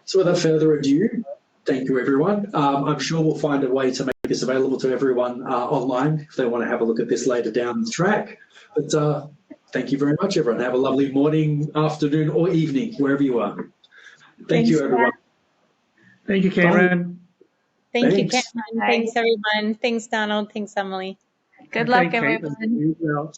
So without further ado, thank you, everyone. I'm sure we'll find a way to make this available to everyone online if they want to have a look at this later down the track. But thank you very much, everyone. Have a lovely morning, afternoon, or evening, wherever you are. Thank you, everyone. Thank you, Cameron. Thank you, Cameron. Thanks, everyone. Thanks, Donald. Thanks, Emily. Good luck, Kate. everyone. You as well.